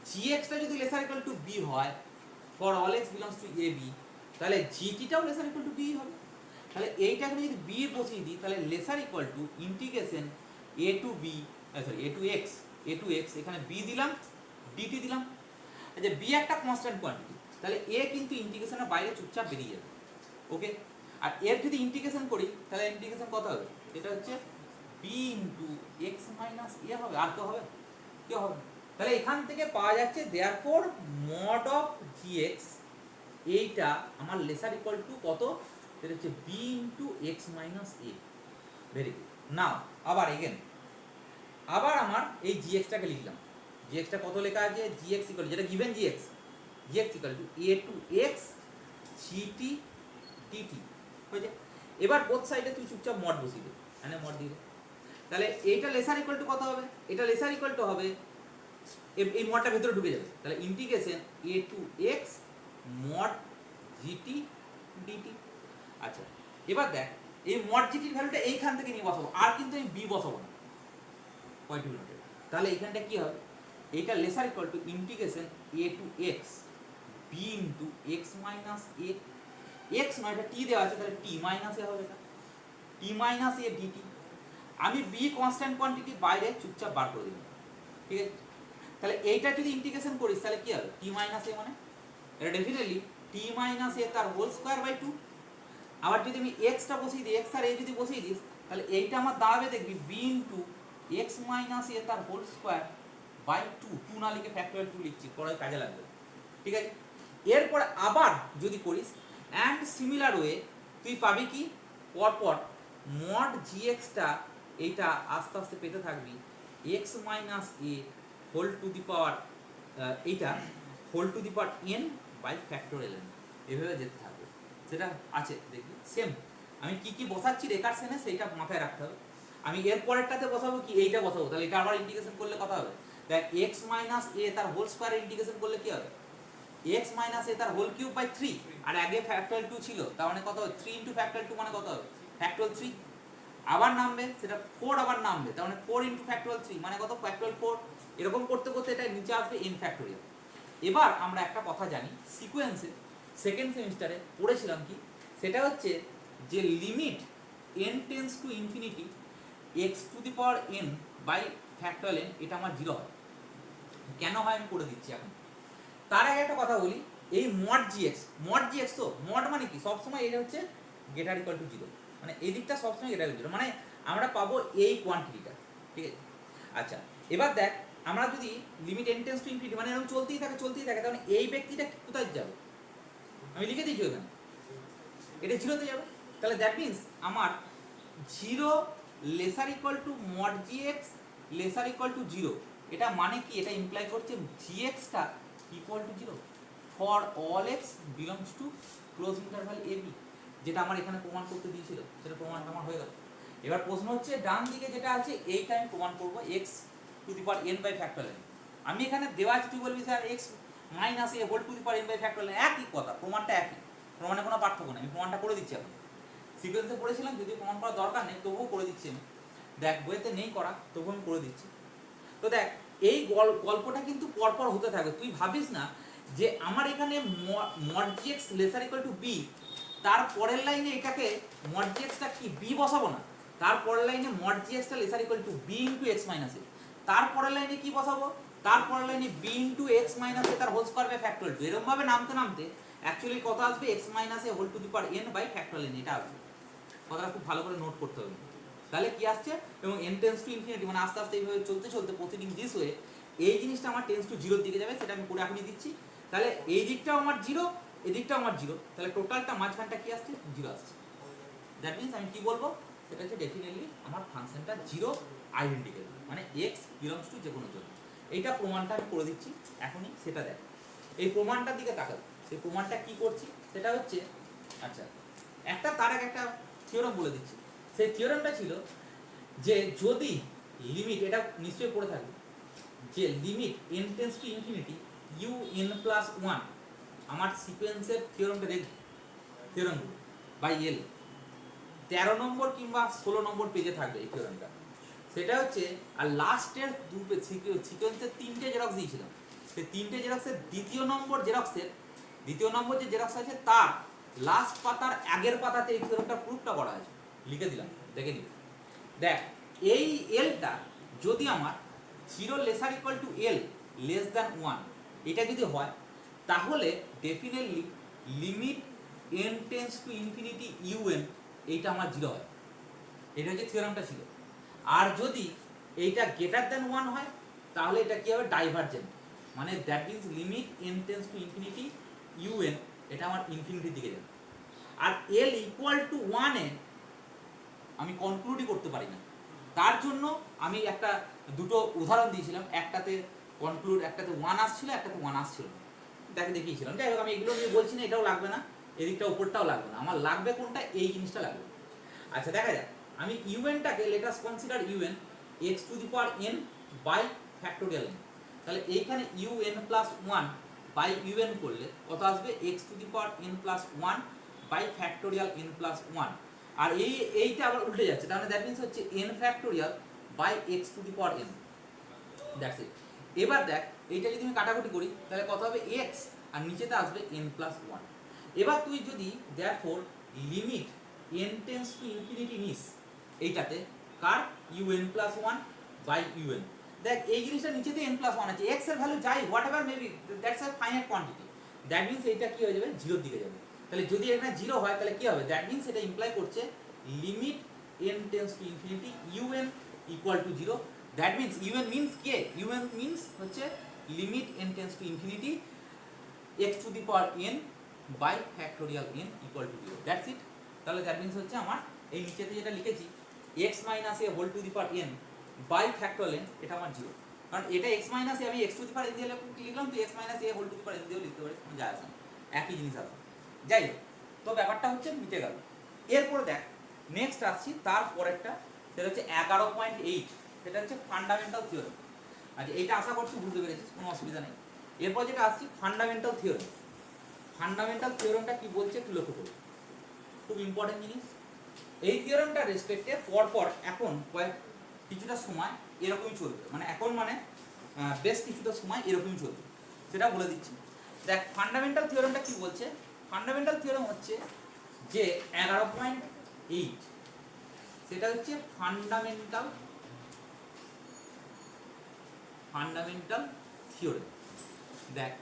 gx টা যদি লেসার ইকুয়াল টু b হয় for all x belongs to ab তাহলে gt টাও লেসার ইকুয়াল টু b হবে। তাহলে এইটাকে যদি b বসিয়ে দিই তাহলে lesser equal to integration a to b sorry a to x এখানে b দিলাম dt দিলাম। আচ্ছা b একটা কনস্ট্যান্ট কোয়ান্টিটি তাহলে a কিন্তু ইন্টিগ্রেশনের বাইরে চুপচাপ বেরিয়ে যাবে। ওকে, আর এর যদি ইন্টিগ্রেশন করি তাহলে ইন্টিগ্রেশন কত হবে, এটা হচ্ছে b into x minus a হবে, আর তো হবে কি হবে। তাহলে এখান থেকে পাওয়া যাচ্ছে দেয়ারফর মড অফ gx এইটা আমার লেসার ইকুয়াল টু কত, এটা হচ্ছে b into x minus a। Very good. Now আবার এগেন আবার আমার এই gx টাকে লিখলাম, gx টা কত লেখা আছে, gx ইকুয়াল যেটা given gx equal to a to x gt dt হয়েছে। এবার বোথ সাইডে তুই চুপচাপ মড বসিয়ে দে, মানে মড দিয়ে দে। তাহলে এইটা লেসার ইকুয়াল টু কত হবে, এটা লেসার ইকুয়াল টু হবে এই মডটা ভেতরে ঢুকে যাবে তাহলে integration a to x mod gt dt। আচ্ছা এবার দেখ এই মড gt এর ভ্যালুটা এইখান থেকে নিয়ে বসাবো, আর কিন্তু আমি b বসাবো না পয়েন্ট ইউনিটে। তাহলে এইখানটা কি হবে, এইটা lesser equal to integration a to x b into x minus a, x নয় এটা t দেওয়া আছে তাহলে t মাইনাস a হবে, এটা t মাইনাস a dt। আমি b কনস্ট্যান্ট কোয়ান্টিটি বাইরে চুপচাপ বার করে দিলাম, ঠিক আছে। তাহলে এইটা যদি ইন্টিগ্রেশন করিস তাহলে কি হবে, t মাইনাস a মানে এটা ডেফিনেটলি t মাইনাস a তার হোল স্কয়ার বাই 2। আবার যদি আমি x টা বসিয়ে দিই, x আর a যদি বসিয়ে দিস তাহলে এইটা আমার দাঁড়াবে দেখবি b into x minus a তার হোল স্কয়ার বাই 2, 2 না লিখে ফ্যাক্টরিয়াল 2 লিখছি, পরে কাজে লাগবে, ঠিক আছে। এরপরে আবার যদি করিস অ্যান্ড সিমিলার ওয়ে তুই পাবি কি পরপর মড gx টা এইটা আস্তে আস্তে পেতে থাকবি x minus a whole to the power এইটা whole to the power n by factorial n, এভাবে যেতে থাকবে। সেটা আছে দেখবি সেম আমি কি কি বসাচ্ছি রেকারশনে সেইটা মাথায় রাখতে হবে। আমি এর পরেরটাতে বসাবো কি এইটা বসাবো, তাহলে এটা আবার ইন্টিগ্রেশন করলে কত হবে, দেখ x মাইনাস a তার হোল স্কয়ার ইন্টিগ্রেশন করলে কি হবে x মাইনাস a তার হোল কিউব বাই 3, আর আগে ফ্যাক্টরিয়াল 2 ছিল তার মানে কত হবে 3 ইনটু ফ্যাক্টরিয়াল 2 মানে কত হবে ফ্যাক্টরিয়াল 3। আবার নামবে সেটা 4 আবার নামবে তার মানে 4 ইনটু ফ্যাক্টরিয়াল 3 মানে কত ফ্যাক্টরিয়াল 4। এরকম করতে করতে এটা নিচে আসবে n ফ্যাক্টরিয়াল। এবার আমরা একটা কথা জানি সিকোয়েন্সে সেকেন্ড সেমিস্টারে পড়েছিলাম কি, সেটা হচ্ছে যে limit n tends to infinity x to the power n by factorial n এটা আমার 0 হয়। কেন হয় আমি করে দিচ্ছি এখন। তার আগে একটা কথা বলি, এই মড gx তো মড মানে কি সবসময় এটা হচ্ছে গ্রেটার ইকুয়াল টু 0, মানে এই দিকটা সবসময় গ্রেটার ইকুয়াল টু 0 মানে আমরা পাবো এই কোয়ান্টিটিটা, ঠিক আছে। আচ্ছা এবার দেখ আমরা যদি limit n tends to infinity মানে এরকম চলতেই থাকে তাহলে এই ব্যক্তিটা কোথায় যাবে, আমি লিখে দিয়েছি ওখানে এটা 0 তে যাবে। তাহলে দ্যাট মিন্স আমার 0 laser equal two mod gx laser equal to 0, এটা মানে কি, এটা ইমপ্লাই করছে gx টা equal to 0 for all x belongs to close interval a b, যেটা আমার এখানে প্রমাণ করতে দিয়েছিল সেটা প্রমাণ আমার হয়ে গেল। এবার প্রশ্ন হচ্ছে ডান দিকে যেটা আছে এইটা আমি প্রমাণ করব x to the power n by factorial n। আমি এখানে দেওয়া আছে তুই বলবি sir x minus a whole to the power n by factorial n, একই কথা, প্রমাণটা একই, প্রমাণে কোনো পার্থক্য নেই, আমি প্রমাণটা করে দিচ্ছি এখন। সিকোয়েন্সে পড়েছিলাম যদি প্রমাণ করার দরকার নেই তবুও করে দিচ্ছি আমি, দেখ বইতে নেই করা তবুও আমি করে দিচ্ছি। তো দেখ এই গল্পটা কিন্তু পরপর হতে থাকে, তুই ভাবিস না যে আমার এখানে mod gx laser equal to b, তার পরের লাইনে এটাকে মড gx টা কি b বসাবো না, তার পরের লাইনে মড gx টা laser equal to b into x minus a, তার পরের লাইনে কি বসাবো, তার পরের লাইনে b into x minus a তার হোল স্কয়ার বাই ফ্যাক্টরিয়াল 2, এরকম ভাবে নামতে নামতে অ্যাকচুয়ালি কত আসবে x minus a whole to the power n by factorial n, এটা আসবে। কথাটা খুব ভালো করে নোট করতে হবে। তাহলে কি আসছে এবং n টেন্ডস টু ইনফিনিটি মানে আস্তে আস্তে এইভাবে চলতে চলতে প্রতিদিন দিস হয়ে এই জিনিসটা আমার টেন্ডস টু 0 এর দিকে যাবে, সেটা আমি করে এখনই দিচ্ছি। তাহলে এই দিকটাও আমার 0 এই দিকটাও আমার 0, তাহলে টোটালটা মাঝখানটা কি আসছে 0 আসছে। দ্যাট মিন্স আমি কি বলবো সেটা হচ্ছে ডেফিনেটলি আমার ফাংশনটা 0 আইডেন্টিক্যাল, মানে এক্স বিলংস টু যে কোনো জন্য। এইটা প্রমাণটা আমি করে দিচ্ছি এখনই, সেটা দেখ। এই প্রমাণটার দিকে তাকাও, সেই প্রমাণটা কি করছি সেটা হচ্ছে, আচ্ছা একটা তার আগে একটা থিওরাম বলে দিচ্ছি। সেই থিওরামটা ছিল যে যদি লিমিট, এটা নিশ্চয়ই পড়ে থাকবে, যে limit n tends to infinity U N plus one, আমার সিকোয়েন্সের থিওরামটা দেখি, থিওরামগুলো বাই এল 13 নম্বর কিংবা 16 নম্বর পেজে থাকবে এই থিওরামটা। সেটা হচ্ছে, আর লাস্টের দু সিকোয়েন্সের 3টে জেরক্স দিয়েছিলাম, সেই 3টে জেরক্সের দ্বিতীয় নম্বর যে জেরক্স আছে তার লাস্ট পাতার আগের পাতাতে এই থিওরামটা প্রুফটা করা আছে, লিখে দিলাম, দেখে নিন। দেখ, এই এলটা যদি আমার 0 laser equal two L less than 1 এটা যদি হয়, তাহলে definitely limit n tends to infinity un এইটা আমার 0 হয়। এটা হচ্ছে থিওরামটা ছিল। আর যদি এইটা গ্রেটার দ্যান 1 হয়, তাহলে এটা কি হবে, ডাইভারজেন্ট, মানে that means limit n tends to infinity un এটা আমার ইনফিনিটির দিকে যাবে। আর l ইকুয়াল টু 1 এ আমি কনক্লুডই করতে পারি না। তার জন্য আমি একটা দুটো উদাহরণ দিয়েছিলাম, একটাতে কনক্লুড, একটাতে 1 আসছিল, একটাতে 1 আসছিল না, দেখিয়েছিলাম। যাই হোক, আমি এগুলো নিয়ে বলছি না, এটাও লাগবে না, এদিকটা উপরটাও লাগবে না, আমার লাগবে কোনটা, এই জিনিসটা লাগবে। আচ্ছা দেখা যাক, আমি ইউএনটাকে let us consider u n x to the power n by factorial n. তাহলে এইখানে ইউএন প্লাস 1 বাই ইউএন করলে কত আসবে, x to the power n plus 1 by factorial n plus 1। আর এইটা আবার উল্টে যাচ্ছে, তাহলে দ্যাট মিন্স হচ্ছে n factorial by x to the power n, that's it. এবার দেখ, এইটা যদি আমি কাটাকুটি করি তাহলে কত হবে, এক্স, আর নিচেতে আসবে এন প্লাস 1। এবার তুই যদি therefore limit n tends to infinity নিস, এইটাতে কার, un প্লাস 1 বাই un, দেখ এই জিনিসটা নিচেতে n প্লাস 1 আছে, x এর ভ্যালু যাই what ever maybe, that's a finite quantity, that means এইটা কি হয়ে যাবে, 0 দিকে যাবে। তাহলে যদি এখানে 0 হয় তাহলে কি হবে, দ্যাট মিন্স এটা ইমপ্লাই করছে limit n tends to infinity un equal to 0। That means un means কে, un মিন্স হচ্ছে limit n tends to infinity x to the power n by factorial n equal to 0, that's it. তাহলে that means হচ্ছে আমার এই নিচেতে যেটা লিখেছি x minus a whole to the power n by factorial n, এটা আমার 0, কারণ এটা x মাইনাস a আমি x to the power n দিয়ে লিখলাম, তো x minus a whole to the power n দিয়েও লিখতে পারি, কোনো যায় আসে না, একই জিনিস আছে। যাই হোক, তো ব্যাপারটা হচ্ছে মিটে গেল। এরপর দেখ, নেক্সট আসছি তার পরেরটা, সেটা হচ্ছে 11.8, সেটা হচ্ছে ফান্ডামেন্টাল থিওরেম। আচ্ছা এইটা আশা করছি বুঝতে পেরেছিস, কোনো অসুবিধা নেই। এরপর যেটা আসছি ফান্ডামেন্টাল থিওরেম। ফান্ডামেন্টাল থিওরেমটা কি বলছে একটু লক্ষ্য করুন, খুব ইম্পর্টেন্ট জিনিস। এই থিওরেমটা রেসপেক্টে পরপর এখন কিছুটা সময় এরকমই চলবে, মানে এখন মানে বেশ কিছুটা সময় এরকমই চলবে, সেটা বলে দিচ্ছি। দেখ, ফান্ডামেন্টাল থিওরেমটা কি বলছে, ফান্ডামেন্টাল থিওরেম হচ্ছে যে 11.8, সেটা হচ্ছে ফান্ডামেন্টাল থিওরেম। দেখ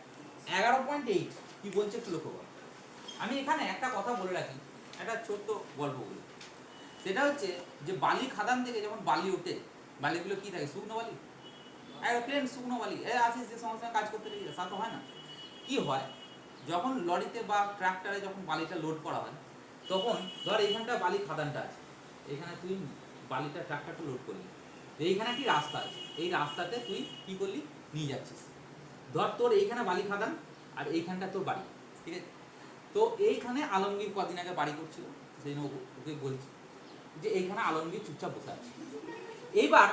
11.8 কি বলছে একটু লক্ষ্য কর। আমি এখানে একটা কথা বলে রাখি, একটা ছোট্ট গল্প বলি। সেটা হচ্ছে যে বালি খাদান থেকে যখন বালি ওঠে, বালিগুলো কি থাকে, শুকনো বালি, প্লেন শুকনো বালি, আসিস যে সমস্ত কাজ করতে লেগে যায়, তা তো হয় না। কি হয়, যখন লরিতে বা ট্রাক্টরে যখন বালিটা লোড করা হয়, তখন ধর এইখানটা বালি খাদানটা আছে, এখানে তুই বালিটা ট্রাক্টরটা লোড করলি, এইখানে একটি রাস্তা আছে, এই রাস্তাতে তুই কি করলি, নিয়ে যাচ্ছিস। ধর তোর এইখানে বালি খাদান আর এইখানটা তোর বাড়ি, ঠিক আছে। তো এইখানে আলমগীর কদিন আগে বাড়ি করছিল, সেই ওকে বলছি যে এইখানে আলমগীর চুপচাপ বসে আছে। এইবার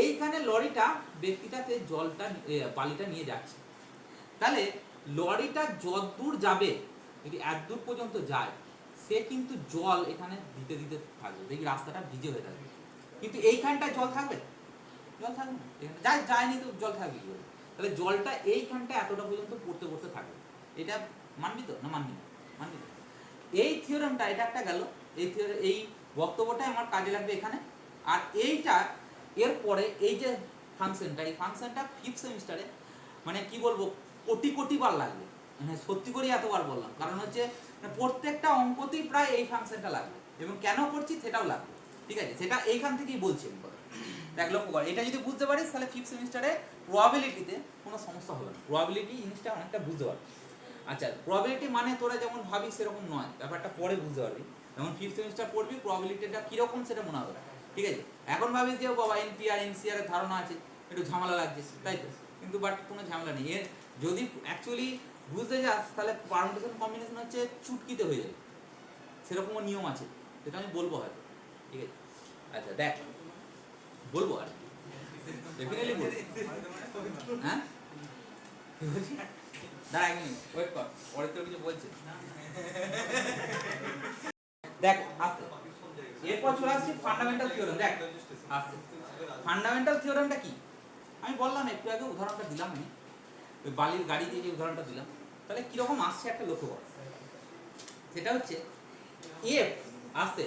এইখানে লরিটা ব্যক্তিটাতে জলটা বালিটা নিয়ে যাচ্ছে, তাহলে লরিটা যতদূর যাবে, যদি এত দূর পর্যন্ত যায়, সে কিন্তু জল এখানে দিতে দিতে থাকবে, দেখি রাস্তাটা ভিজে হয়ে থাকবে, কিন্তু এইখানটায় জল থাকবে, জল থাকবে না, এখানে যায়নি তো জল থাকবে কি করে, তাহলে জলটা এইখানটা এতটা পর্যন্ত পড়তে পড়তে থাকবে। এটা মানবি তো, না মানবি না, মানবি তো। এই থিওরেমটা, এটা একটা গেল, এই বক্তব্যটা আমার কাজে লাগবে এখানে। আর এইটা এরপরে এই যে ফাংশনটা, এই ফাংশনটা 5th সেমিস্টারে মানে কি বলবো, কোটি কোটি বার লাগবে, মানে সত্যি করে এতবার বললাম, কারণ হচ্ছে প্রত্যেকটা অঙ্কতেই প্রায় এই ফাংশনটা লাগবে, এবং কেন করছি সেটাও লাগবে, ঠিক আছে। সেটা এইখান থেকেই বলছি আমি কথা, দেখ লক্ষ্য কর, এটা যদি বুঝতে পারিস তাহলে 5th সেমিস্টারে প্রবাবিলিটিতে কোনো সমস্যা হবে না, প্রবাবিলিটি জিনিসটা অনেকটা বুঝতে পারবি। আচ্ছা, প্রবাবিলিটি মানে তোরা যেমন ভাবি সেরকম নয়, ব্যাপারটা পরে বুঝতে পারবি, যখন 5th সেমিস্টার পড়বি প্রবাবিলিটিটা কীরকম সেটা মনে হবে। ঠিক আছে? এখন ভাবি যে বাবা এনপিআর এনসিআর এর ধারণা আছে, একটু ঝামেলা লাগছে, তাই তো? কিন্তু বাট কোনো ঝামেলা নেই। এর যদি অ্যাকচুয়ালি বুঝতে যাস তাহলে পারমুটেশন কম্বিনেশন হচ্ছে চুটকিতে হয়ে যাবে, সেরকমও নিয়ম আছে, সেটা আমি বলবো হয়তো। ঠিক আছে, আচ্ছা দেখ বলবো আর ডেফিনেটলি বলবো। হ্যাঁ দাঁড়া এক মিনিট ওয়েট কর, পরে তো কিছু বলছে। দেখ আস্তে, এরপর চলে আসছি ফান্ডামেন্টাল থিওরেম। দেখ আস্তে, ফান্ডামেন্টাল থিওরেমটা কি আমি বললাম একটু আগে, উদাহরণটা দিলাম আমি ওই বালির গাড়ি দিয়ে যে উদাহরণটা দিলাম, তাহলে কিরকম আসছে একটা লক্ষ্য কর। সেটা হচ্ছে এফ আসছে,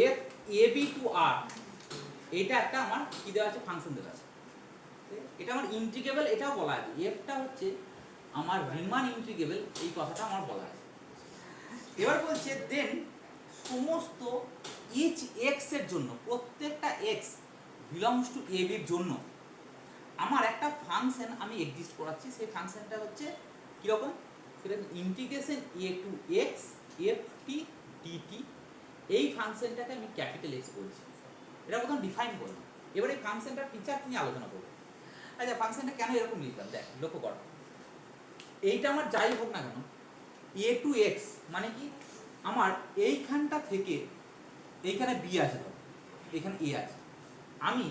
এফ এ বি টু আর, এটা একটা আমার কি দেওয়া আছে, ফাংশন দেওয়া আছে, এটা আমার ইন্টিগ্রেবল, এটাও বলা আছে এফটা হচ্ছে আমার রিমান ইন্টিগ্রেবল, এই কথাটা আমার বলা আছে। এবার বলছে দেন সমস্ত ইচ এক্স এর জন্য, প্রত্যেকটা এক্স বিলংস টু এ বির জন্য আমার একটা ফাংশন আমি এক্সিস্ট করাচ্ছি। সেই ফাংশনটা হচ্ছে কিরকম, সেটা integration A to x f t dt. এই ফাংশনটাকে আমি ক্যাপিটাল এক্স বলছি, এটা প্রথম ডিফাইন করলাম। এবার এই ফাংশনটার ফিচার নিয়ে আলোচনা করবো। আচ্ছা ফাংশনটা কেন এরকম লিখলাম, দেখ লক্ষ্য কর, এইটা আমার যাই হোক না কেন এ টু এক্স মানে কি, আমার এইখানটা থেকে এইখানে বি আছে, ধর এখানে এ আছে, আমি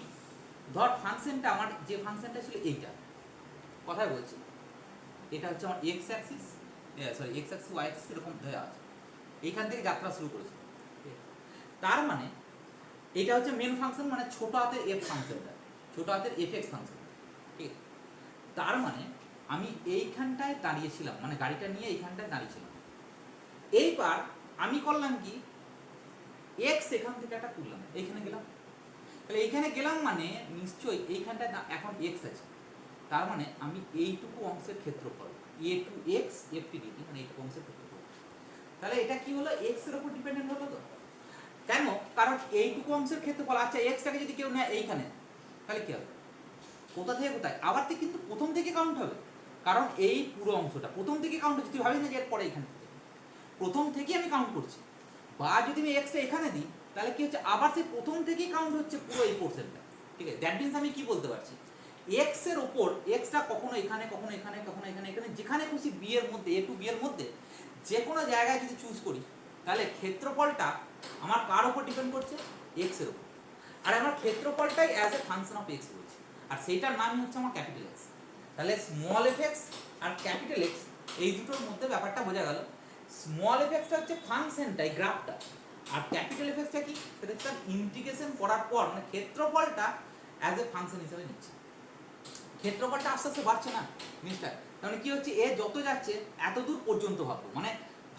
ধর ফাংশনটা আমার যে ফাংশনটা ছিল এইটা, কথাই বলছি, এটা হচ্ছে আমার x axis, sorry x axis y axis এরকম দেওয়া আছে, এইখান থেকে যাত্রা শুরু করেছে। তার মানে এটা হচ্ছে মেন ফাংশন, মানে ছোট হাতের এফ ফাংশনটা, ছোট হাতের এফ এক্স ফাংশন, ঠিক আছে? তার মানে আমি এইখানটায় দাঁড়িয়েছিলাম, মানে গাড়িটা নিয়ে এইখানটায় দাঁড়িয়েছিলাম। এইবার আমি করলাম কি, এক্স এখান থেকে একটা তুললাম, এইখানে গেলাম, তাহলে এইখানে গেলাম মানে নিশ্চয়ই এইখানটায় এখন এক্স আছে, তার মানে আমি এইটুকু অংশের ক্ষেত্রফল a to x f t dt, মানে এইটুকু অংশের ক্ষেত্রফল। তাহলে এটা কি হলো, এক্স এর উপর ডিপেন্ডেন্ট হলো তো, কেন, কারণ এইটুকু অংশের ক্ষেত্রফল, আচ্ছা এক্সটাকে যদি কেউ নেয় এইখানে, তাহলে কি হবে, কোথা থেকে কোথায়, আবার তো কিন্তু প্রথম থেকে কাউন্ট হবে, কারণ এই পুরো অংশটা প্রথম থেকে কাউন্ট হচ্ছে, তুই ভাবিস না যে এরপরে এখানে থেকে, প্রথম থেকে আমি কাউন্ট করছি। বা যদি আমি এক্সটা এখানে দিই তাহলে কি হচ্ছে, আবার সেই প্রথম থেকেই কাউন্ট হচ্ছে পুরো এই পোর্শনটা, ঠিক আছে? দ্যাট মিন্স আমি কি বলতে পারছি, এক্স এর ওপর এক্সটা কখনো এখানে কখনো এখানে কখনো এখানে এখানে যেখানে খুশি বি এর মধ্যে, এ টু বি এর মধ্যে যে কোনো জায়গায় যদি চুজ করি, তাহলে ক্ষেত্রফলটা আমার কার উপর ডিপেন্ড করছে, এক্স এর উপর। আর আমার ক্ষেত্রফলটাই as a function of x রয়েছে, আর সেইটার নামই হচ্ছে আমার ক্যাপিটাল এক্স। তাহলে স্মল এফ এক্স আর ক্যাপিটাল এক্স, এই দুটোর মধ্যে ব্যাপারটা বোঝা গেল। স্মল এফ এক্সটা হচ্ছে ফাংশনটাই, গ্রাফটা, আর ক্যাপিটাল এফ এক্সটা কি, সেটা হচ্ছে ইন্টিগ্রেশন করার পর মানে ক্ষেত্রফলটা অ্যাজ এ ফাংশন হিসেবে নিচ্ছে। ক্ষেত্রফলটা আস্তে আস্তে বাড়ছে না জিনিসটা, তাহলে কি হচ্ছে, এ যত যাচ্ছে এত দূর পর্যন্ত ভাববো, মানে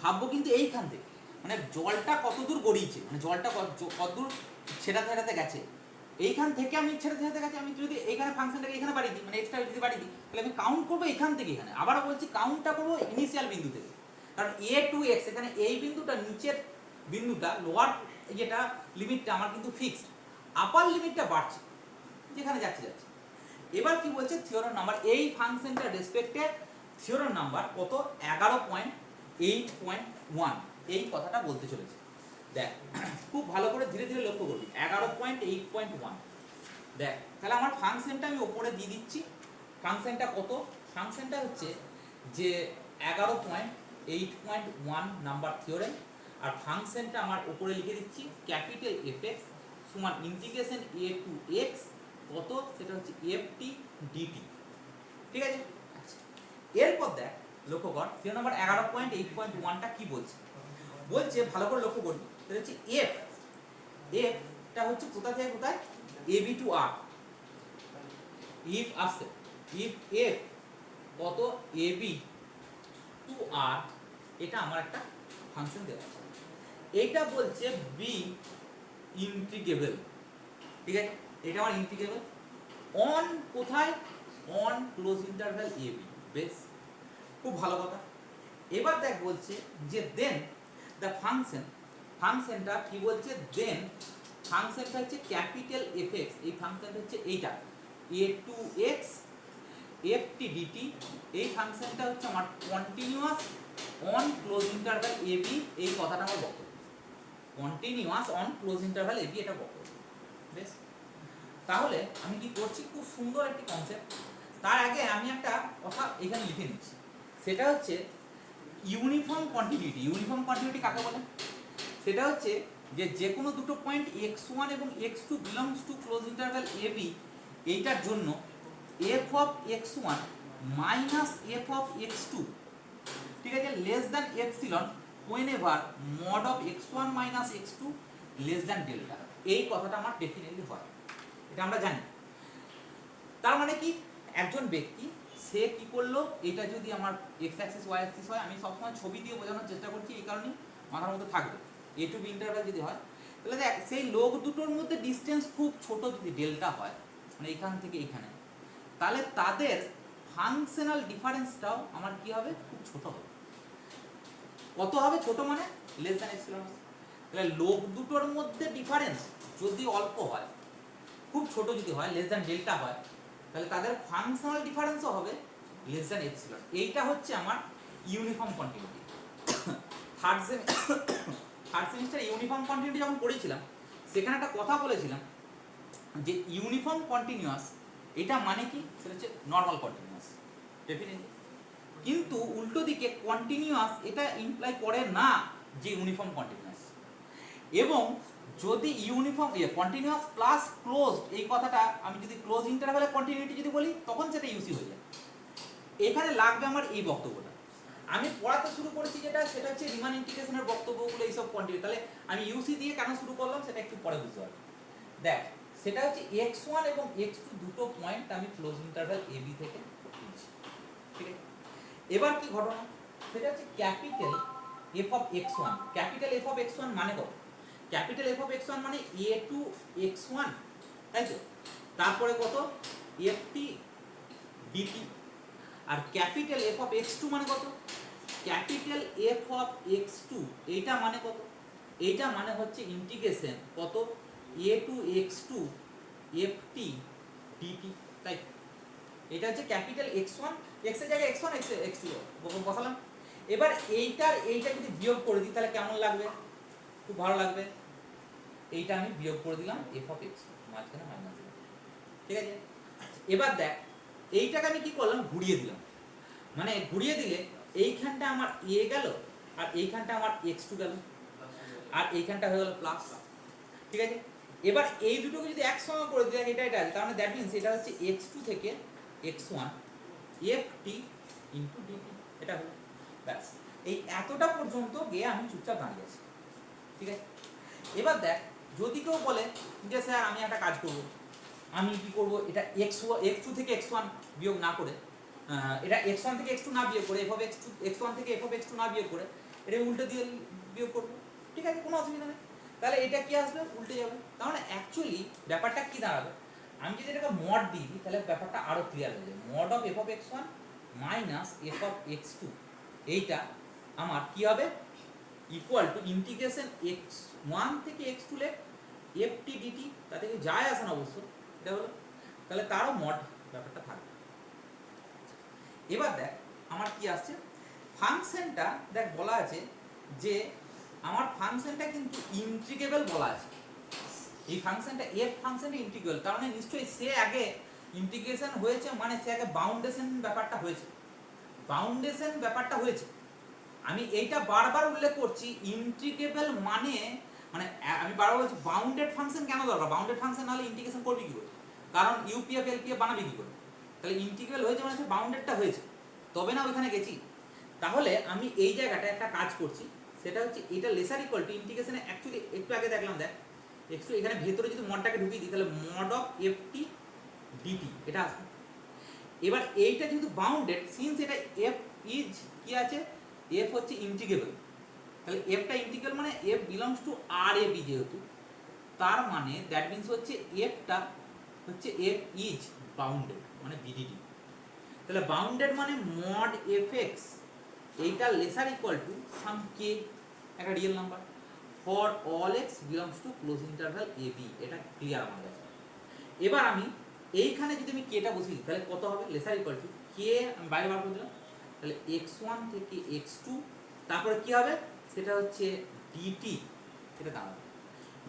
ভাববো কিন্তু এইখান থেকে, মানে জলটা কত দূর গড়িয়েছে, মানে জলটা কত দূর ছেড়াতে ছেড়াতে গেছে, এইখান থেকে আমি ছেড়াতে ছেড়াতে গেছে। আমি যদি এইখানে ফাংশনটাকে এখানে বাড়িয়ে দিই, মানে এক্সট্রা যদি বাড়িয়ে দিই, তাহলে আমি কাউন্ট করবো এখান থেকে এখানে, আবারও বলছি কাউন্টটা করবো ইনিশিয়াল বিন্দু থেকে, কারণ এ টু এক্স এখানে এই বিন্দুটা, নিচের বিন্দুটা, লোয়ার যেটা লিমিটটা আমার কিন্তু ফিক্সড, আপার লিমিটটা বাড়ছে যেখানে যাচ্ছে যাচ্ছে। এবার কি বলছে থিওরেম নাম্বার, এই ফাংশনটার রেসপেক্টে থিওরেম নাম্বার কত, 11.8.1 এই কথাটা বলতে চলেছে। দেখ খুব ভালো করে ধীরে ধীরে লক্ষ্য করবি, 11.8.1। দেখ তাহলে আমার ফাংশনটা আমি ওপরে দিয়ে দিচ্ছি, ফাংশনটা কত, ফাংশনটা হচ্ছে যে 11.8.1 নাম্বার থিওরেম, আর ফাংশনটা আমার ওপরে লিখে দিচ্ছি ক্যাপিটাল এফ এক্স সমান ইন্টিগ্রেশন এ টু এক্স কত, সেটা হচ্ছে এফ টি ডিটি, ঠিক আছে? আচ্ছা এরপর দেখ লক্ষ্য কর থিওরেম নাম্বার 11.8.1টা কি বলছে, বলছে ভালো করে লক্ষ্য করবি, সেটা হচ্ছে এফ, এফটা হচ্ছে কোথা থেকে কোথায়, A B two R, if আসছে ইফ এফ কত এ বি টু আর, এটা আমার একটা ফাংশন দেওয়া আছে, এইটা বলছে বি ইন্টিগ্রেবল, ঠিক আছে? এটা আমার ইন্টিগ্রেবল অন কোথায়, on close interval a b, বেশ খুব ভালো কথা। এবার দেখ বলছে যে দেন দ্য ফাংশন, ফাংশনটা কি বলছে, দেন ফাংশনটা হচ্ছে ক্যাপিটাল এফ এক্স, এই ফাংশনটা হচ্ছে এইটা a to x f t dt, এই ফাংশনটা হচ্ছে আমার continuous on close interval a b, এই কথাটা আমার বক্তব্য, continuous on close interval a b, এটা বক্তব্য। বেশ, তাহলে আমি কি করছি, খুব সুন্দর একটি কনসেপ্ট। তার আগে আমি একটা কথা এখানে লিখে নিচ্ছি, সেটা হচ্ছে ইউনিফর্ম কন্টিনিউটি। ইউনিফর্ম কন্টিনিউটি কাকে বলে? সেটা হচ্ছে যে কোনো দুটো পয়েন্ট x1 এবং x2 belongs to close interval ab, এইটার জন্য f of x1 minus f of x2, ঠিক আছে, less than epsilon whenever mod of x1 minus x2 less than delta. এই কথাটা আমার ডেফিনেটলি হয়, এটা আমরা জানি। তার মানে কি, একজন ব্যক্তি সে কি করলো, এটা যদি আমার এক্স অ্যাক্সিস ওয়াই অ্যাক্সিস হয়, আমি সবসময় ছবি দিয়ে বোঝানোর চেষ্টা করছি, এই কারণেই মাথার মধ্যে থাকবে। এ টু বি ইন্টারভ্যাল যদি হয়, তাহলে দেখ সেই লোক দুটোর মধ্যে ডিস্টেন্স খুব ছোট যদি ডেল্টা হয়, মানে এখান থেকে এইখানে, তাহলে তাদের ফাংশনাল ডিফারেন্সটাও আমার কি হবে, খুব ছোট হবে। কত হবে ছোট, মানে লেস দ্যান এপসিলন। তাহলে লোক দুটোর মধ্যে ডিফারেন্স যদি অল্প হয়, খুব ছোট যদি হয়, লেস দ্যান ডেল্টা হয়, তাহলে তাদের ফাংশনাল ডিফারেন্সও হবে লেস দ্যান এপসিলন। এইটা হচ্ছে আমার uniform continuity. Third semester uniform continuity যখন পড়েছিলাম, সেখানে একটা কথা বলেছিলাম যে ইউনিফর্ম কন্টিনিউয়াস এটা মানে কি, সেটা হচ্ছে নর্মাল কন্টিনিউয়াস ডেফিনেটলি। কিন্তু উল্টো দিকে কন্টিনিউয়াস এটা ইমপ্লাই করে না যে ইউনিফর্ম কন্টিনিউয়াস। এবং যদি ইউনিফর্ম কন্টিনিউয়াস প্লাস ক্লোজ, এই কথাটা আমি যদি ক্লোজ ইন্টারভ্যালে কন্টিনিউটি যদি বলি, তখন সেটা ইউসি হয়ে যায়। এখানে লাগবে আমার এই বক্তব্যটা। আমি পড়াতে শুরু করেছি যেটা, সেটা হচ্ছে রিমান ইন্টিগ্রেশনের বক্তব্যগুলো, এইসব কন্টিনিউ। তাহলে আমি ইউসি দিয়ে কেন শুরু করলাম সেটা একটু পরে বুঝতে পারবো। দেখ, সেটা হচ্ছে x1 এবং x2 দুটো পয়েন্ট আমি ক্লোজ ইন্টারভ্যাল ab থেকে নিয়েছি, ঠিক আছে। এবার কি ঘটনা, সেটা হচ্ছে capital f of x1। Capital f of x1 মানে কত? ক্যাপিটাল f অফ x1 মানে a টু x1, তাই তো। তারপরে কত, ft dt। আর ক্যাপিটাল f অফ x2 মানে কত? ক্যাপিটাল f অফ x2 এইটা মানে কত? এইটা মানে হচ্ছে ইন্টিগ্রেশন কত, a two x2 ft dt, তাই। এটা হচ্ছে ক্যাপিটাল x1, x এর জায়গায় x1 x2 বসালাম। এবার এইটা যদি বিয়োগ করে দিই, তাহলে কেমন লাগবে? খুব ভালো লাগবে। এইটা আমি বিয়োগ করে দিলাম f অফ x, মাঝখানে মাইনাস, ঠিক আছে। এবার দেখ, এইটাকে আমি কি করলাম, ঘুরিয়ে দিলাম। মানে ঘুরিয়ে দিলে এইখানটা আমার a গেল, আর এইখানটা আমার x2 গেল, আর এইখানটা হয়ে গেল প্লাস, ঠিক আছে। এবার এই দুটোকে যদি একসঙ্গে করে দিই, এটা আছে, তার মানে দ্যাট মিন্স এটা হচ্ছে x2 থেকে x1 ft ইনটু dt, এটা হলো। ব্যাস, এই এতটা পর্যন্ত গিয়ে আমি চুপচাপ দাঁড়িয়ে আছি, ঠিক আছে। এবার দেখ, যদি কেউ বলে যে স্যার আমি একটা কাজ করব, আমি কি করব, এটা x2 থেকে x1 বিয়োগ না করে, এটা x1 থেকে x2 না বিয়োগ করে, f of x1 থেকে f of x2 না বিয়োগ করে, এটা উল্টো দিয়ে বিয়োগ করব, ঠিক আছে, কোনো অসুবিধা নেই। তাহলে এটা কি আসবে, উল্টে যাবে। তার মানে অ্যাকচুয়ালি ব্যাপারটা কি দাঁড়াবে, আমি যদি এটাকে মড দিই, তাহলে ব্যাপারটা আরো ক্লিয়ার হয়ে যাবে। Mod of f of x1 minus f of x2, এইটা আমার কি হবে, ইকুয়াল টু ইন্টিগ্রেশন x1 থেকে x2 লেখ ft dt, তাতে কি যায় আসে না অবশ্য, এটা হলো। তাহলে তারও মড ব্যাপারটা থাকবে। এবার দেখ আমার কি আসছে, ফাংশনটা দেখ বলা আছে যে আমার ফাংশনটা কিন্তু ইন্টিগ্রেবল বলা আছে। এই ফাংশনটা f ফাংশনটা ইন্টিগ্রেবল, তার মানে নিশ্চয়ই সে আগে ইন্টিগ্রেশন হয়েছে, মানে সে আগে বাউন্ডেশন ব্যাপারটা হয়েছে, বাউন্ডেশন ব্যাপারটা হয়েছে। আমি এইটা বারবার উল্লেখ করছি, ইন্টিগ্রেবল মানে আমি বারবার বলছি বাউন্ডেড ফাংশন কেন দরকার। বাউন্ডেড ফাংশন নাহলে ইন্টিগ্রেশন করবি কি করে, কারণ ইউপিএফ এলপিএফ বানাবি কি করে। তাহলে ইন্টিগ্রেবল হয়েছে মানে বাউন্ডেডটা হয়েছে, তবে না ওইখানে গেছি। তাহলে আমি এই জায়গাটা একটা কাজ করছি, সেটা হচ্ছে এটা লেসার ইকুয়াল টু ইন্টিগ্রেশনে, অ্যাকচুয়ালি একটু আগে দেখলাম, দেখ একটু এখানে ভেতরে যদি মডটাকে ঢুকিয়ে দিই, তাহলে মড অফ এফটি ডিটি এটা আসবে। এবার এইটা যেহেতু বাউন্ডেড, সিন্স এটা এফ ইজ কি আছে, এফ হচ্ছে ইন্টিগ্রেবল, তাহলে এফটা ইন্টিগ্রাল মানে f belongs to R A b, যেহেতু তার মানে দ্যাট মিন্স হচ্ছে এফটা হচ্ছে এফ ইজ বাউন্ডেড মানে বিডিডি। তাহলে বাউন্ডেড মানে মড এফ এক্স, এইটা lesser equal to some k, একটা real number, for all x belongs to close interval a b. এটা ক্লিয়ার আমার কাছে। এবার আমি এইখানে যদি আমি কেটা বসি, তাহলে কত হবে, লেসার ইকুয়াল টু কে আমি বাইরে বার করে দিলাম, তাহলে x1 থেকে x2, তারপরে কি হবে, সেটা হচ্ছে dt, এটা দাঁড়াবে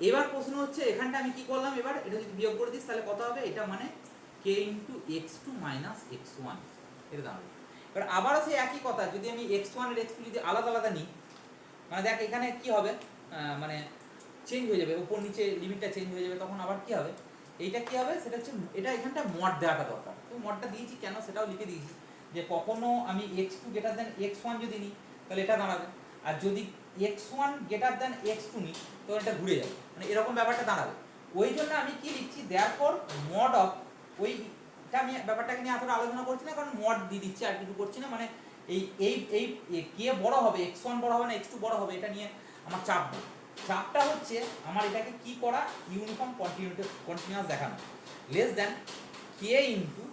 এবার প্রশ্ন হচ্ছে এখানটা আমি কি করলাম, এবার এটা যদি বিয়োগ করে দিস তাহলে কত হবে, এটা মানে k into x two minus x one, এটা দাঁড়াবে। এবার আবারও সেই একই কথা, যদি আমি এক্স ওয়ান আর এক্স টু যদি আলাদা আলাদা নিই, মানে দেখ এখানে কি হবে, মানে চেঞ্জ হয়ে যাবে, উপর নিচে লিমিটটা চেঞ্জ হয়ে যাবে, তখন আবার কি হবে, এইটা কি হবে সেটা হচ্ছে, এটা এখানটা মড দেওয়াটা দরকার। তো মডটা দিয়েছি কেন সেটাও লিখে দিয়েছি, যে কখনো আমি x two greater than x one যদি নিই তাহলে এটা দাঁড়াবে, আর যদি x one greater than x two নিই তো এটা ঘুরে যাবে, মানে এরকম ব্যাপারটা দাঁড়াবে। ওই জন্য আমি কি লিখছি, দেয়ারফর মড অফ, ওইটা আমি ব্যাপারটাকে নিয়ে এতটা আলোচনা করছি না, কারণ মড দিয়ে দিচ্ছি আর কিছু করছি না, মানে এই এই এই কে বড় হবে, এক্স ওয়ান বড় হবে না এক্স টু বড় হবে, এটা নিয়ে আমার চাপ নেই। চাপটা হচ্ছে আমার এটাকে কি করা, ইউনিফর্ম কন্টিনিউয়াস দেখানো, less than k into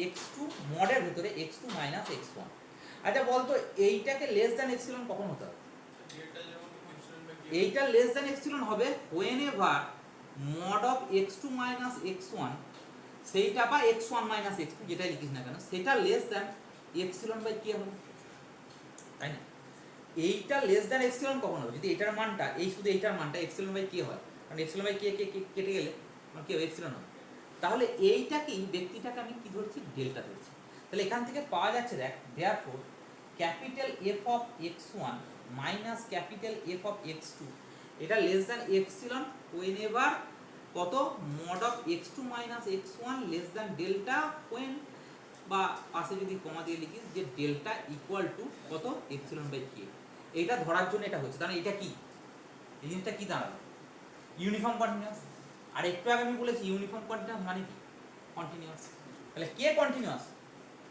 x two মডের ভেতরে x two minus x one. আচ্ছা বলতো এইটাকে লেস দেন এপসিলন কখন হতে হবে, এইটা লেস দেন এপসিলন হবে whenever mod of x two minus x one, সেইটা বা x one minus x two যেটাই লিখিস না কেন, সেটা less than epsilon by k হবে, তাই না? এইটা লেস দেন এপসিলন কখন হবে, যদি এটার মানটা এই শুধু এইটার মানটা এপসিলন বাই কে হয়, কারণ এপসিলন বাই কে কেটে গেলে মানে কি হবে, এপসিলন হবে। তাহলে এইটাকেই ব্যক্তিটাকে আমি কি ধরছি, ডেল্টা ধরছি। তাহলে এখান থেকে পাওয়া যাচ্ছে, দেখ therefore capital f of x one minus capital f of x two, এটা less than epsilon whenever কত, mod of x two minus x one less than delta when, বা পাশে যদি কমা দিয়ে লিখিস যে ডেল্টা ইকুয়াল টু কত, epsilon by k. এইটা ধরার জন্য এটা হচ্ছে, তাহলে এটা কি, এই জিনিসটা কি দাঁড়াবে, ইউনিফর্ম কন্টিনিউয়াস। আর একটু আগে আমি বলেছি ইউনিফর্ম কন্টিনিউয়াস মানে কি, কন্টিনিউয়াস। তাহলে কে কন্টিনিউয়াস,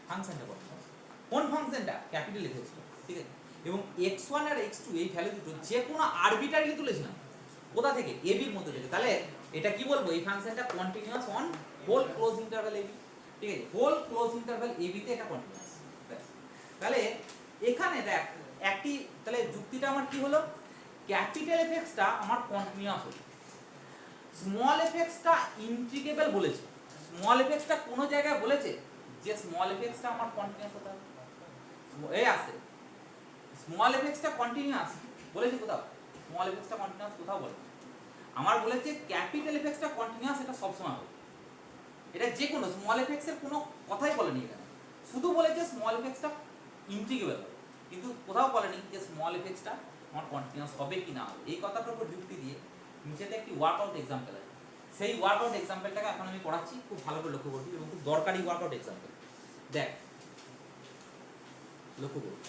ফাংশনটা কন্টিনিউয়াস। কোন ফাংশনটা, ক্যাপিটাল লিখেছিল, ঠিক আছে। এবং x1 আর x2 এই ভ্যালু দুটো যে কোনো আরবিট্রারিলি তুলেছিলাম, কোথা থেকে, a b এর মধ্যে থেকে। তাহলে এটা কি বলবো, এই ফাংশনটা continuous on whole close interval a b, ঠিক আছে, whole close interval a b তে এটা কন্টিনিউয়াস। তাহলে এখানে দেখ একটি, তাহলে যুক্তিটা আমার কি হলো, ক্যাপিটাল এফএক্সটা আমার কন্টিনিউয়াস হলো, স্মল এফএক্সটা ইন্টিগ্রেবল বলেছে। স্মল এফএক্সটা কোন জায়গায় বলেছে যে স্মল এফএক্সটা আমার কন্টিনিউয়াস হতে হবে, এই আছে স্মল এফএক্সটা কন্টিনিউয়াস বলেছে কোথাও, স্মল এফএক্সটা কন্টিনিউয়াস কোথাও বলে, আমার বলেছে ক্যাপিটাল এফএক্সটা কন্টিনিউয়াস, এটা সব সময় হবে। এটা যে কোনো স্মল এফএক্সের কোনো কথাই বলেনি এখানে, শুধু বলেছে স্মল এফএক্সটা ইন্টিগ্রেবল, কিন্তু কোথাও বলেনি যে স্মল এফএক্সটা আমার কন্টিনিউয়াস হবে কি না হবে। এই কথাটার উপর যুক্তি দিয়ে নিচেতে একটি ওয়ার্কআউট এক্সাম্পল আছে, সেই ওয়ার্কআউট এক্সাম্পলটাকে এখন আমি পড়াচ্ছি, খুব ভালো করে লক্ষ্য করবি এবং খুব দরকারি ওয়ার্কআউট এক্সাম্পল। দেখ লক্ষ্য করবি,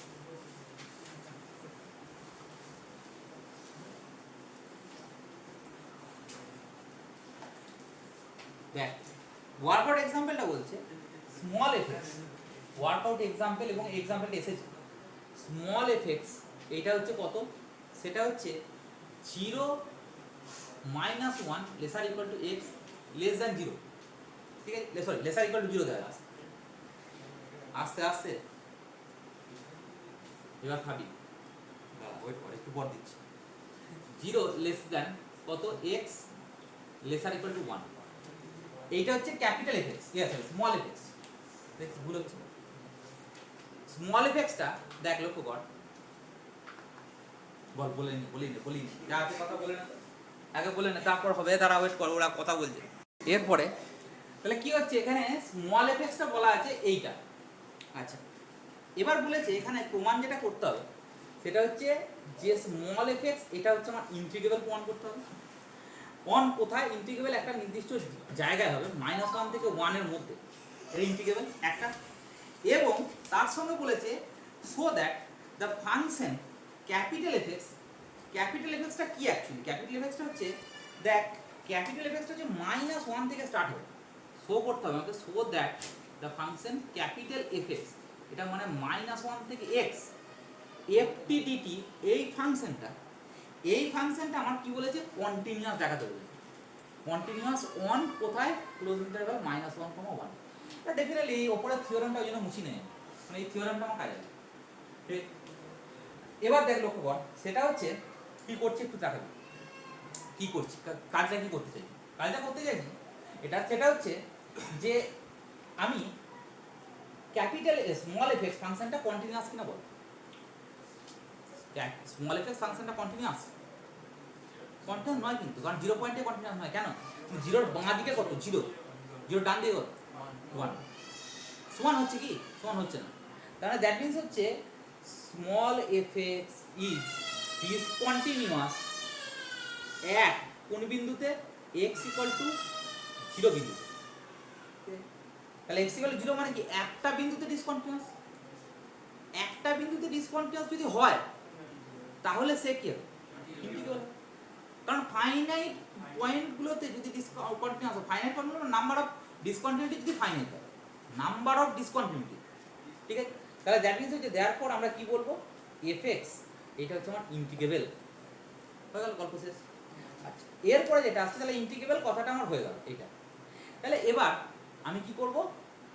দেখ ওয়ার্কআউট এক্সাম্পলটা বলছে স্মল এফেক্টস, ওয়ার্কআউট এক্সাম্পল এবং এক্সাম্পলটা এসেছে স্মল এফেক্টস, এটা হচ্ছে কত, সেটা হচ্ছে 0 minus 1 laser equal two x less than 0, ঠিক আছে, সরি লেসার ইকুয়াল টু 0 দেওয়া আছে, আস্তে আস্তে এবার ভাবি, ওয়েট করে একটু পর দিচ্ছি, 0 লেস দ্যান কত, এক্স লেসার ইকুয়াল টু 1, এইটা হচ্ছে ক্যাপিটাল এফেক্টস, ঠিক আছে, স্মল এফেক্টস, দেখ ভুল হচ্ছে, স্মল এফেক্টসটা দেখ লক্ষ্য কর, বল বলিনি যা আছে কথা বলে না, আগে বলে না তারপর হবে, তারা ওয়েট কর, ওরা কথা বলছে। এরপরে তাহলে কি হচ্ছে, এখানে স্মল এফেক্টসটা বলা আছে এইটা, আচ্ছা এবার বলেছে এখানে প্রমাণ যেটা করতে হবে সেটা হচ্ছে যে স্মল এফেক্টস এটা হচ্ছে আমার ইন্টিগ্রেবল প্রমাণ করতে হবে। অন কোথায় ইন্টিগ্রেবল, একটা নির্দিষ্ট জায়গায় হবে, -1 থেকে 1 এর মধ্যে এটা ইন্টিগ্রেবল একটা, এবং তার সঙ্গে বলেছে so that the function capital এফেক্টসটা কি অ্যাকচুয়ালি, ক্যাপিটাল এফেক্টসটা হচ্ছে, দেখ ক্যাপিটাল এফেক্টসটা হচ্ছে -1 থেকে স্টার্ট হবে, শো করতে হবে আমাকে, so that the function capital effects, এটা মানে -1 থেকে x ftdt, এই ফাংশনটা আমার কি বলেছে, কন্টিনিউয়াস দেখাতে বলেছে, কন্টিনিউয়াস অন কোথায়, ক্লোজ ইন্টারভ্যাল -1, 1। এটা ডেফিনেটলি এই ওপরের থিওরেমটা ওই জন্য মুছি নেই, মানে এই থিওরেমটা আমার কাজে লাগে, ঠিক। এবার দেখ লক্ষ্য কর, সেটা হচ্ছে কি করছি একটু তাকাবি, কি করছি, কাজটা কি করতে চাইছি, এটা সেটা হচ্ছে যে আমি ক্যাপিটাল স্মল এফেক্টস ফাংশনটা কন্টিনিউয়াস কিনা বল, স্মল এফেক্টস ফাংশনটা কন্টিনিউয়াস, কন্টিনিউয়াস নয় কিন্তু, কারণ 0 পয়েন্টে কন্টিনিউয়াস নয়। কেন? জিরোর বাঁ দিকে কত? 0, জিরোর ডান দিকে কত? 1। সমান হচ্ছে কি? সমান হচ্ছে না। তাহলে দ্যাট মিন্স হচ্ছে small f x is discontinuous at কোন বিন্দুতে? x ইকুয়াল টু 0 বিন্দুতে। তাহলে x ইকুয়াল টু 0 মানে কি? একটা বিন্দুতে ডিসকন্টিনিউয়াস। একটা বিন্দুতে ডিসকন্টিনিউয়াস যদি হয় তাহলে সে কি হবে? ইন্টিগ্রাল। কারণ ফাইনাইট পয়েন্টগুলোতে যদি ডিসকন্টিনিউয়াস হয়, ফাইনাইট পয়েন্ট মানে নাম্বার অফ ডিসকন্টিনিউটি যদি ফাইনাইট হয়, নাম্বার অফ ডিসকন্টিনিউটি, ঠিক আছে? তাহলে দ্যাট মিন্স হচ্ছে দেয়ারফর আমরা কি বলবো? এফ(x) এটা হচ্ছে আমার ইন্টিগ্রেবল। হয়ে গেল, গল্প শেষ। আচ্ছা, এরপরে যেটা আসছে, তাহলে ইন্টিগ্রেবল কথাটা আমার হয়ে গেল এইটা। তাহলে এবার আমি কি করব?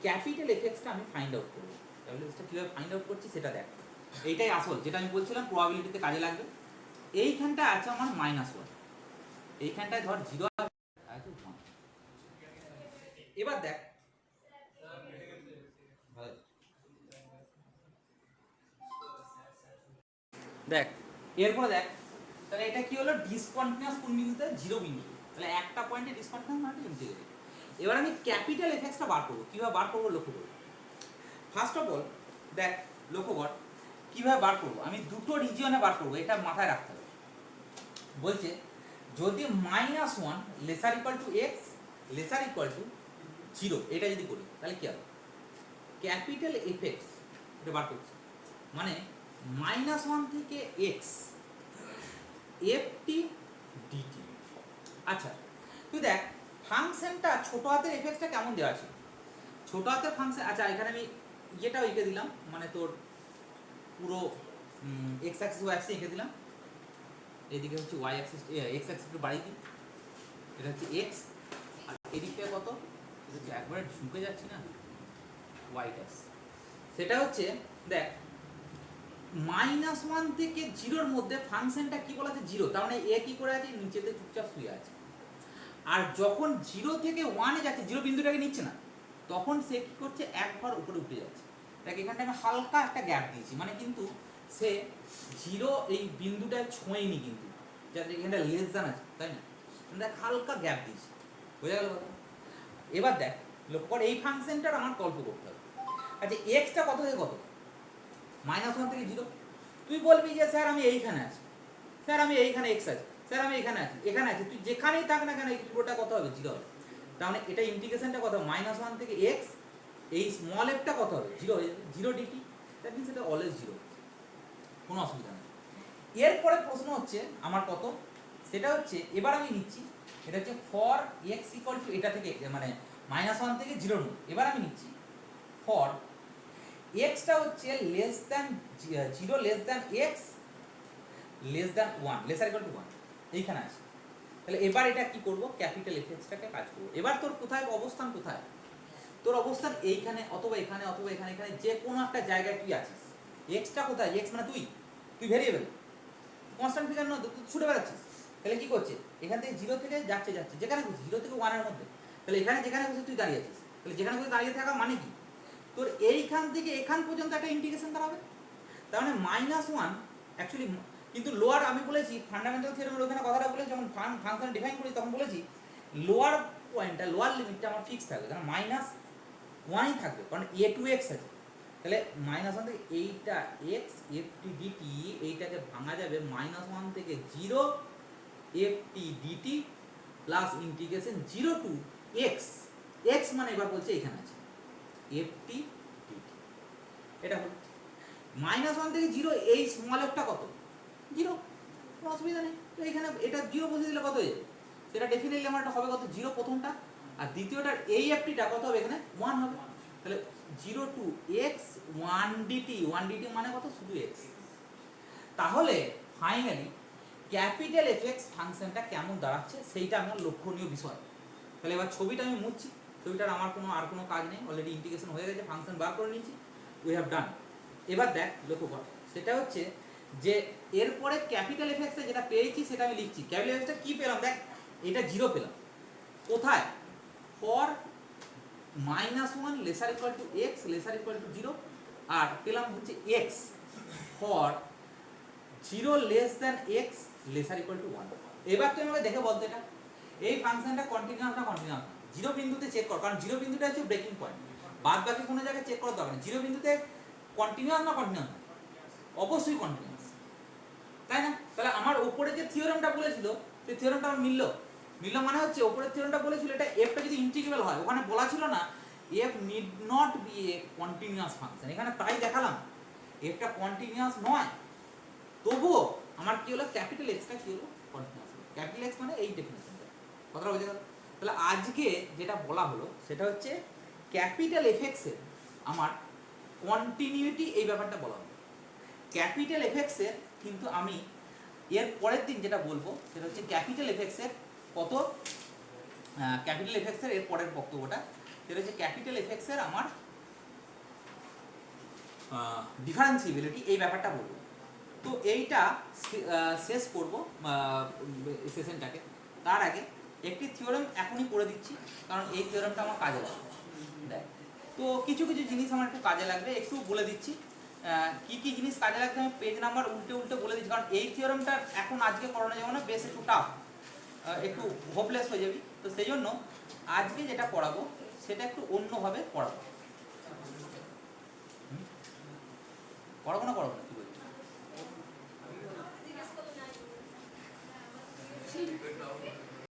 ক্যাপিটাল এফ(x)টা আমি ফাইন্ড আউট করব। তাহলে এটা কিভাবে ফাইন্ড আউট করছি সেটা দেখ। এইটাই আসল, যেটা আমি বলছিলাম প্রবাবিলিটিতে কাজে লাগবে। এইখানটা আছে আমার -1, এইখানটায় ধর 0 আছে 1। এবার দেখ, দেখ এরপরে দেখ, তাহলে এটা কি হলো? ডিসকন্টিনিউয়াস কোন বিন্দুতে? 0 বিন্দু। তাহলে একটা পয়েন্টে ডিসকন্টিনিউয়াস মানে ইন্টিগ্রেবল। এবার আমি ক্যাপিটাল এফ(x)টা বার করব। কিভাবে বার করব লক্ষ্য করব। ফার্স্ট অফ অল দেখ, লক্ষ্য কর কিভাবে বার করব। আমি দুটো রিজিয়নে বার করব, এটা মাথায় রাখতে হবে। বলছে যদি -1 laser equal two x laser equal to 0 এটা যদি করি তাহলে কি হবে? ক্যাপিটাল এফ(x) এটা বার করছি, মানে -1 থেকে x ft dt। আচ্ছা তুই দেখ ফাংশনটা ছোট হাতের এফ(x)টা কেমন দেওয়া আছে? ছোট হাতের ফাংশন, আচ্ছা এখানে আমি ইয়েটাও এঁকে দিলাম, মানে তোর পুরো এক্স অ্যাক্সিস ওয়াই অ্যাক্সিস এঁকে দিলাম। এদিকে হচ্ছে ওয়াই অ্যাক্সিস, এক্স অ্যাক্সিস একটু বাড়িয়ে দিই। এটা হচ্ছে এক্স, আর এদিকে কত? এটা হচ্ছে একবারে ঝুঁকে যাচ্ছি না, ওয়াই ড্যাশ। সেটা হচ্ছে দেখ -1 থেকে 0-র মধ্যে ফাংশনটা কি বলা আছে? 0। তার মানে এ কি করে আছে? নিচেতে চুপচাপ শুয়ে আছে। আর যখন 0 থেকে 1-এ যাচ্ছে, 0 বিন্দুটাকে নিচ্ছে না, তখন সে কি করছে? এক ঘর উপরে উঠে যাচ্ছে। দেখ এখানটা আমি হালকা একটা গ্যাপ দিয়েছি, মানে কিন্তু সে 0 এই বিন্দুটা ছোঁয়নি কিন্তু, যাতে এখানটা লেস দ্যান আছে, তাই না? দেখ হালকা গ্যাপ দিয়েছি, বোঝা গেল কথা? এবার দেখ লক্ষ্য কর, এই ফাংশনটার আমার কল্প করতে হবে। আচ্ছা এক্সটা কত থেকে কত? -1 থেকে 0। তুই বলবি যে স্যার আমি এইখানে আছি, স্যার আমি এইখানে এক্স আছে, স্যার আমি এখানে আছি, এখানে আছি। তুই যেখানেই থাক না কেন এই পুরোটা কত হবে? 0 হবে। তার মানে এটা ইন্টিগ্রেশনটা কত? -1 থেকে x, এই স্মল এফটা কত হবে? 0 হয়ে যাবে, 0 dt। দ্যাট মিন্স এটা অলওয়েজ 0, কোনো অসুবিধা নেই। এরপরে প্রশ্ন হচ্ছে আমার কত? সেটা হচ্ছে এবার আমি নিচ্ছি, এটা হচ্ছে ফর x ইকুয়াল টু এটা থেকে, মানে -1 থেকে 0-র মধ্যে। এবার আমি নিচ্ছি ফর x-টা হচ্ছে less than 0 less than x less than 1 laser equal to 1 এইখানে আছে। তাহলে এবার এটা কি করব? ক্যাপিটাল এফ(x)টাকে কাজ করব। এবার তোর কোথায় অবস্থান? কোথায় তোর অবস্থান? এইখানে অথবা এখানে অথবা এখানে, এখানে যে কোনো একটা জায়গায় তুই আছিস। x-টা কোথায়? x মানে তুই ভেরিয়েবল, কনস্ট্যান্ট ফিগার নয়, তুই ছুটে বেড়াচ্ছিস। তাহলে কি করছে? এখান থেকে 0 থেকে যাচ্ছে যেখানে খুশি, 0 থেকে 1-এর মধ্যে। তাহলে এখানে যেখানে খুশি তুই দাঁড়িয়ে আছিস। তাহলে যেখানে খুশি দাঁড়িয়ে থাকা মানে কি? তোর এইখান থেকে এখান পর্যন্ত একটা ইন্টিগ্রেশন করাবে। তার মানে -1 অ্যাকচুয়ালি, কিন্তু লোয়ার আমি বলেছি ফান্ডামেন্টাল থিওরেমের ওখানে কথাটা বলেছি, যখন ফাংশন ডিফাইন করি তখন বলেছি লোয়ার পয়েন্টটা, লোয়ার লিমিটটা আমার ফিক্স থাকবে, কারণ -1ই থাকবে, কারণ a to x আছে। তাহলে -1 থেকে এইটা x ft dt, এইটাকে ভাঙা যাবে -1 থেকে 0 ft dt plus integration 0 to x, x মানে এবার বলছে এখানে আছে ft dt। এটা হলো -1 থেকে 0, এই স্মল এফটা কত? 0, কোনো অসুবিধা নেই। তো এখানে এটা 0 বসে দিলে কত হয়ে যাবে? সেটা ডেফিনেটলি আমার হবে কত? 0 প্রথমটা, আর দ্বিতীয়টার এই এফটিটা কত হবে? এখানে 1 হবে। তাহলে 0 to x 1 dt, 1 dt মানে কত? শুধু x। তাহলে ফাইনালি ক্যাপিটাল এফ(x) ফাংশনটা কেমন দাঁড়াচ্ছে সেইটা আমার লক্ষণীয় বিষয়। তাহলে এবার ছবিটা আমি মুছছি, ছবিটার আমার আর কোনো কাজ নেই, অলরেডি ইন্টিগ্রেশন হয়ে গেছে, ফাংশন বার করে নিয়েছি, উই হ্যাভ ডান। এবার দেখ লক্ষ্য কর, সেটা হচ্ছে যে এরপরে ক্যাপিটাল এফ(x) যেটা পেয়েছি সেটা আমি লিখছি। ক্যাপিটাল এফ(x)টা কি পেলাম? দেখ এটা 0 পেলাম কোথায়? For -1 laser equal two x laser equal to 0, আর পেলাম হচ্ছে x for 0 less than x laser equal to 1। এবার তুই আমাকে দেখে বলতো এটা এই ফাংশনটা কন্টিনিউয়াস না কন্টিনিউয়াস না, জিরো বিন্দুতে চেক কর, কারণ জিরো বিন্দুটা হচ্ছে ব্রেকিং পয়েন্ট, বাদ বাকি কোনো জায়গায় চেক করার দরকার নেই। জিরো বিন্দুতে কন্টিনিউয়াস না কন্টিনিউয়াস, অবশ্যই কন্টিনিউয়াস, তাই না? তাহলে আমার উপরে যে থিওরেমটা বলেছিল সেই থিওরেমটা আমার মিললো। মিললো মানে হচ্ছে উপরের থিওরেমটা বলেছিল এটা এফটা যদি ইন্টিগ্রেবল হয়, ওখানে বলা ছিল না f need not be a continuous function, এখানে তাই দেখালাম এফটা কন্টিনিউয়াস নয়, তবুও আমার কি হলো ক্যাপিটাল এক্সটা কি হলো কন্টিনিউয়াস। ক্যাপিটাল এক্স মানে এই ডেফিনেশনটা, কথাটা বুঝে গেল? তাহলে আজকে যেটা বলা হলো সেটা হচ্ছে ক্যাপিটাল এফএক্স এর আমার কন্টিনিউটি, এই ব্যাপারটা বলা হলো। ক্যাপিটাল এফএক্স এর কিন্তু আমি এর পরের দিন যেটা বলবো সেটা হচ্ছে ক্যাপিটাল এফএক্স এর কত, ক্যাপিটাল এফএক্স এর পরের বক্তব্যটা সেটা হচ্ছে ক্যাপিটাল এফএক্স এর আমার ডিফারেন্সিবিলিটি, এই ব্যাপারটা বলবো। তো এইটা শেষ করব সেশনটাকে। তার আগে একটি থিওরেম এখনই করে দিচ্ছি, কারণ এই থিওরেমটা আমার কাজে লাগবে। দেখ, তো কিছু কিছু জিনিস আমার একটু কাজে লাগবে, একটু বলে দিচ্ছি কি কি জিনিস কাজে লাগবে। আমি পেজ নাম্বার উল্টে উল্টে বলে দিচ্ছি, কারণ এই থিওরেমটা এখন আজকে করানো যাবে না, বেশ একটু টাফ, একটু হোপলেস হয়ে যাবি। তো সেই জন্য আজকে যেটা পড়াবো সেটা একটু অন্যভাবে পড়াবো। পড়াবো না?